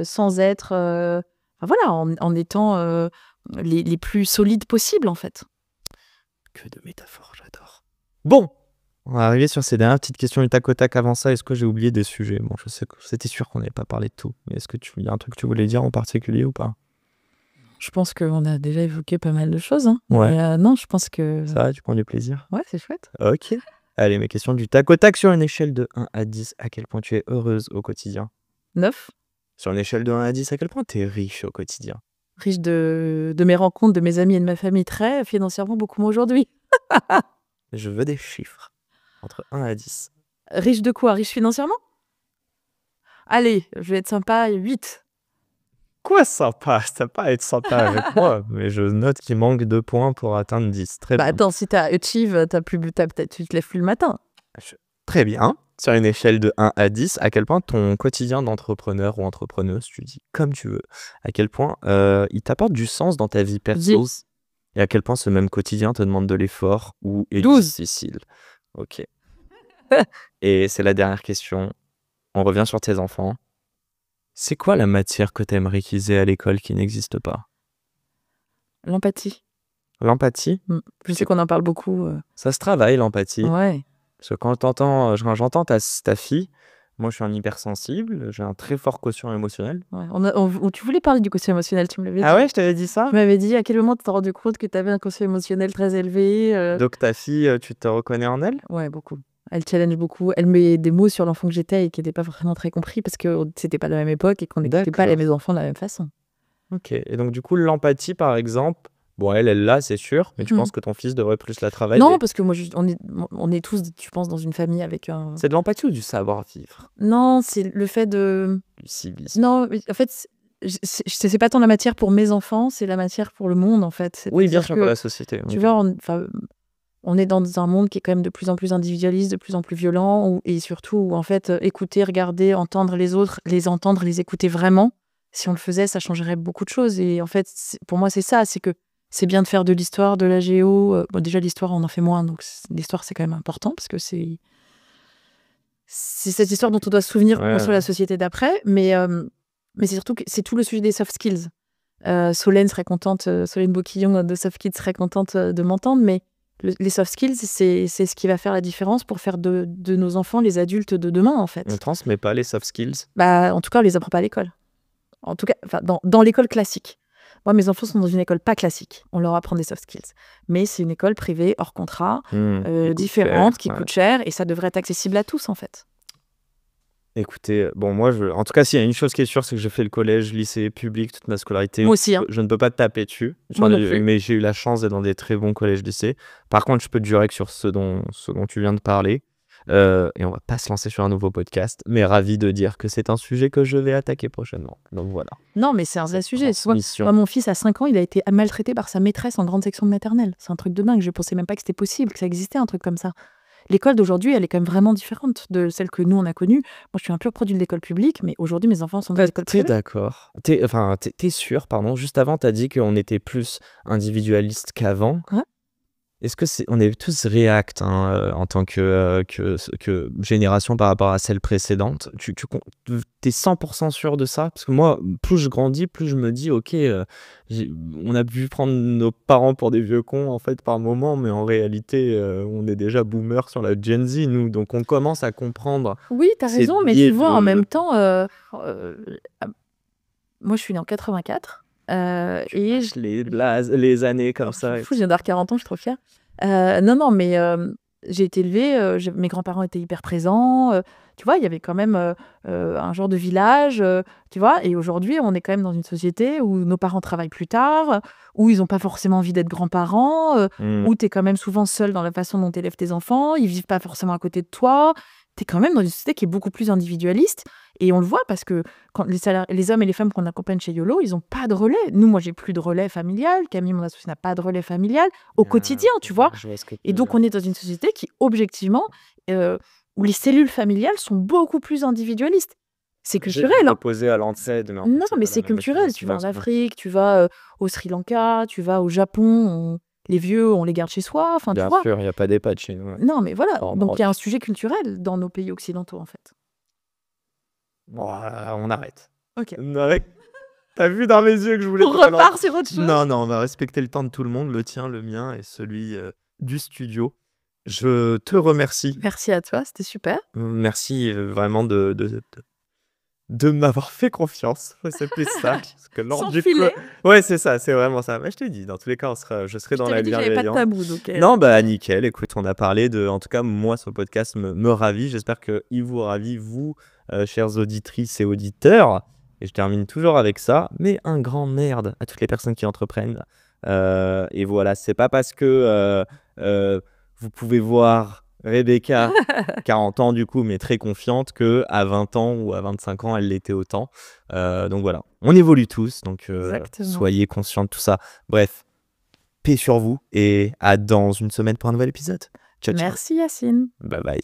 sans être, enfin, voilà, en étant les plus solides possibles, en fait. Que de métaphores, j'adore. Bon, on va arriver sur ces dernières petites questions du tac au tac. Avant ça, est-ce que j'ai oublié des sujets? Bon, je sais que c'était sûr qu'on n'avait pas parlé de tout. Mais est-ce que y a un truc que tu voulais dire en particulier ou pas? Je pense qu'on a déjà évoqué pas mal de choses. Hein. Ouais. Mais, non, je pense que... Ça va, tu prends du plaisir? Ouais, c'est chouette. Ok. Allez, mes questions du tac au tac sur une échelle de 1 à 10. À quel point tu es heureuse au quotidien? 9. Sur une échelle de 1 à 10, à quel point tu es riche au quotidien? Riche de mes rencontres, de mes amis et de ma famille, très financièrement beaucoup moins aujourd'hui. Je veux des chiffres. Entre 1 à 10. Riche de quoi? Riche financièrement? Allez, je vais être sympa, 8. Quoi sympa? Ça pas être sympa avec moi. Mais je note qu'il manque 2 points pour atteindre 10. Très Bah bien. attends, si t'as achieve, tu te lèves plus le matin. Très bien. Sur une échelle de 1 à 10, à quel point ton quotidien d'entrepreneur ou entrepreneuse, tu dis comme tu veux, à quel point il t'apporte du sens dans ta vie perso 10. et à quel point ce même quotidien te demande de l'effort ou est 12. difficile. Ok. Et c'est la dernière question. On revient sur tes enfants. C'est quoi la matière que tu aimerais qu'ils aient à l'école qui n'existe pas? L'empathie. L'empathie? Je sais qu'on en parle beaucoup. Ça se travaille, l'empathie. Ouais. Parce que quand j'entends ta fille, moi je suis un hypersensible, j'ai un très fort quotient émotionnel. Ouais. Tu voulais parler du quotient émotionnel, tu me l'avais dit. Ah ouais, je t'avais dit ça? Tu m'avais dit à quel moment tu t'es rendu compte que tu avais un quotient émotionnel très élevé. Donc ta fille, tu te reconnais en elle? Ouais, beaucoup. Elle challenge beaucoup. Elle met des mots sur l'enfant que j'étais et qui n'étaient pas vraiment très compris parce que c'était pas la même époque et qu'on n'écoutait pas les D'accord. mes enfants de la même façon. Ok. Et donc du coup, l'empathie, par exemple, bon, elle l'a, c'est sûr, mais tu penses que ton fils devrait plus la travailler? Non, parce que moi, on est tous, tu penses, dans une famille avec un... C'est de l'empathie ou du savoir-vivre? Non, c'est le fait de... Du civisme. Non, mais en fait, c'est pas tant la matière pour mes enfants, c'est la matière pour le monde, en fait. Oui, bien C'est-à-dire sûr, que, pour la société. tu ok. vois, on est dans un monde qui est quand même de plus en plus individualiste, de plus en plus violent, et surtout où, en fait, écouter, regarder, entendre les autres, les entendre, les écouter vraiment, si on le faisait, ça changerait beaucoup de choses. Et en fait, pour moi, c'est ça, c'est que c'est bien de faire de l'histoire, de la géo. Bon, déjà, l'histoire, on en fait moins, donc l'histoire, c'est quand même important, parce que c'est cette histoire dont on doit se souvenir pour Ouais, construire la société d'après, mais c'est surtout que c'est tout le sujet des soft skills. Solène Boquillon de Soft Kids serait contente de m'entendre, mais les soft skills, c'est ce qui va faire la différence pour faire de nos enfants les adultes de demain, en fait. on transmet pas les soft skills. Bah, en tout cas, on les apprend pas à l'école. En tout cas, dans l'école classique. Moi, mes enfants sont dans une école pas classique. On leur apprend des soft skills. Mais c'est une école privée, hors contrat, Qui coûte différente, cher, qui ouais. coûte cher, et ça devrait être accessible à tous, en fait. Écoutez, bon, moi, en tout cas, s'il y a une chose qui est sûre, c'est que j'ai fait le collège, lycée public, toute ma scolarité. Moi aussi, hein. Je ne peux pas te taper dessus. Moi non plus. Mais j'ai eu la chance d'être dans des très bons collèges, lycées. Par contre, je peux te jurer que sur ce dont tu viens de parler, et on va pas se lancer sur un nouveau podcast, mais ravi de dire que c'est un sujet que je vais attaquer prochainement. Donc voilà. Non, mais c'est un vrai sujet. Transmission. Moi, mon fils, à 5 ans, il a été maltraité par sa maîtresse en grande section de maternelle. C'est un truc de dingue. Je pensais même pas que c'était possible, que ça existait, un truc comme ça. L'école d'aujourd'hui, elle est quand même vraiment différente de celle que nous, on a connue. Moi, je suis un pur produit de l'école publique, mais aujourd'hui, mes enfants sont dans l'école T'es privée. d'accord. T'es sûr, pardon. Juste avant, t'as dit qu'on était plus individualiste qu'avant. Ouais. Est-ce que on est tous React en tant que génération par rapport à celle précédente? T'es 100% sûr de ça? Parce que moi, plus je grandis, plus je me dis, ok, on a pu prendre nos parents pour des vieux cons en fait par moment, mais en réalité, on est déjà boomers sur la Gen Z, nous. Donc on commence à comprendre. Oui, t'as C'est raison, mais biais tu vois, de- en même temps, moi, je suis née en 84. Et les années comme ça. je viens d'avoir 40 ans, je suis trop fière. Non, mais j'ai été élevée, mes grands-parents étaient hyper présents. Tu vois, il y avait quand même un genre de village, tu vois. Et aujourd'hui, on est quand même dans une société où nos parents travaillent plus tard, où ils n'ont pas forcément envie d'être grands-parents, où tu es quand même souvent seul dans la façon dont tu élèves tes enfants, ils vivent pas forcément à côté de toi. Tu es quand même dans une société qui est beaucoup plus individualiste. Et on le voit parce que quand les hommes et les femmes qu'on accompagne chez YOLO, ils n'ont pas de relais. Nous, moi, j'ai plus de relais familial. Camille, mon associé, n'a pas de relais familial au quotidien, tu vois. Et donc, on est dans une société qui, objectivement, où les cellules familiales sont beaucoup plus individualistes. C'est culturel. Opposé à l'ancêtre. Non, mais c'est culturel. Tu vas en Afrique, tu vas au Sri Lanka, tu vas au Japon. Les vieux, on les garde chez soi. Enfin, bien tu vois. sûr, il n'y a pas d'EHPAD chez nous. Ouais. Non, mais voilà. Donc, il y a un sujet culturel dans nos pays occidentaux, en fait. Bon, on arrête. Ok. On arrête. T'as vu dans mes yeux que je voulais... On repart sur autre chose. Non, on va respecter le temps de tout le monde, le tien, le mien et celui du studio. Je te remercie. Merci à toi, c'était super. Merci vraiment de m'avoir fait confiance. C'est plus ça. Parce que sans filet. Ouais, c'est ça, c'est vraiment ça. Mais je t'ai dit, dans tous les cas, je serai dans la bienveillance. Je t'avais dit que j'avais pas de tabou. Donc Non, nickel. Écoute, on a parlé de... En tout cas, moi, ce podcast me ravit. J'espère qu'il vous ravit, vous, chères auditrices et auditeurs. Et je termine toujours avec ça. Mais un grand merde à toutes les personnes qui entreprennent. Et voilà, c'est pas parce que vous pouvez voir Rebecca, 40 ans du coup, mais très confiante, qu'à 20 ans ou à 25 ans, elle l'était autant. Donc voilà, on évolue tous, donc soyez conscients de tout ça. Bref, paix sur vous et à dans une semaine pour un nouvel épisode. Ciao, ciao. Merci Yacine. Bye bye.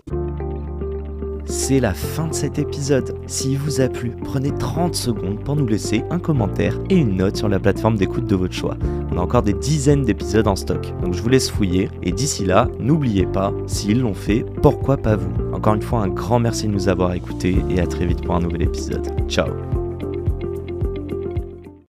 C'est la fin de cet épisode. S'il vous a plu, prenez 30 secondes pour nous laisser un commentaire et une note sur la plateforme d'écoute de votre choix. On a encore des dizaines d'épisodes en stock, donc je vous laisse fouiller. Et d'ici là, n'oubliez pas, s'ils l'ont fait, pourquoi pas vous ? Encore une fois, un grand merci de nous avoir écoutés et à très vite pour un nouvel épisode. Ciao.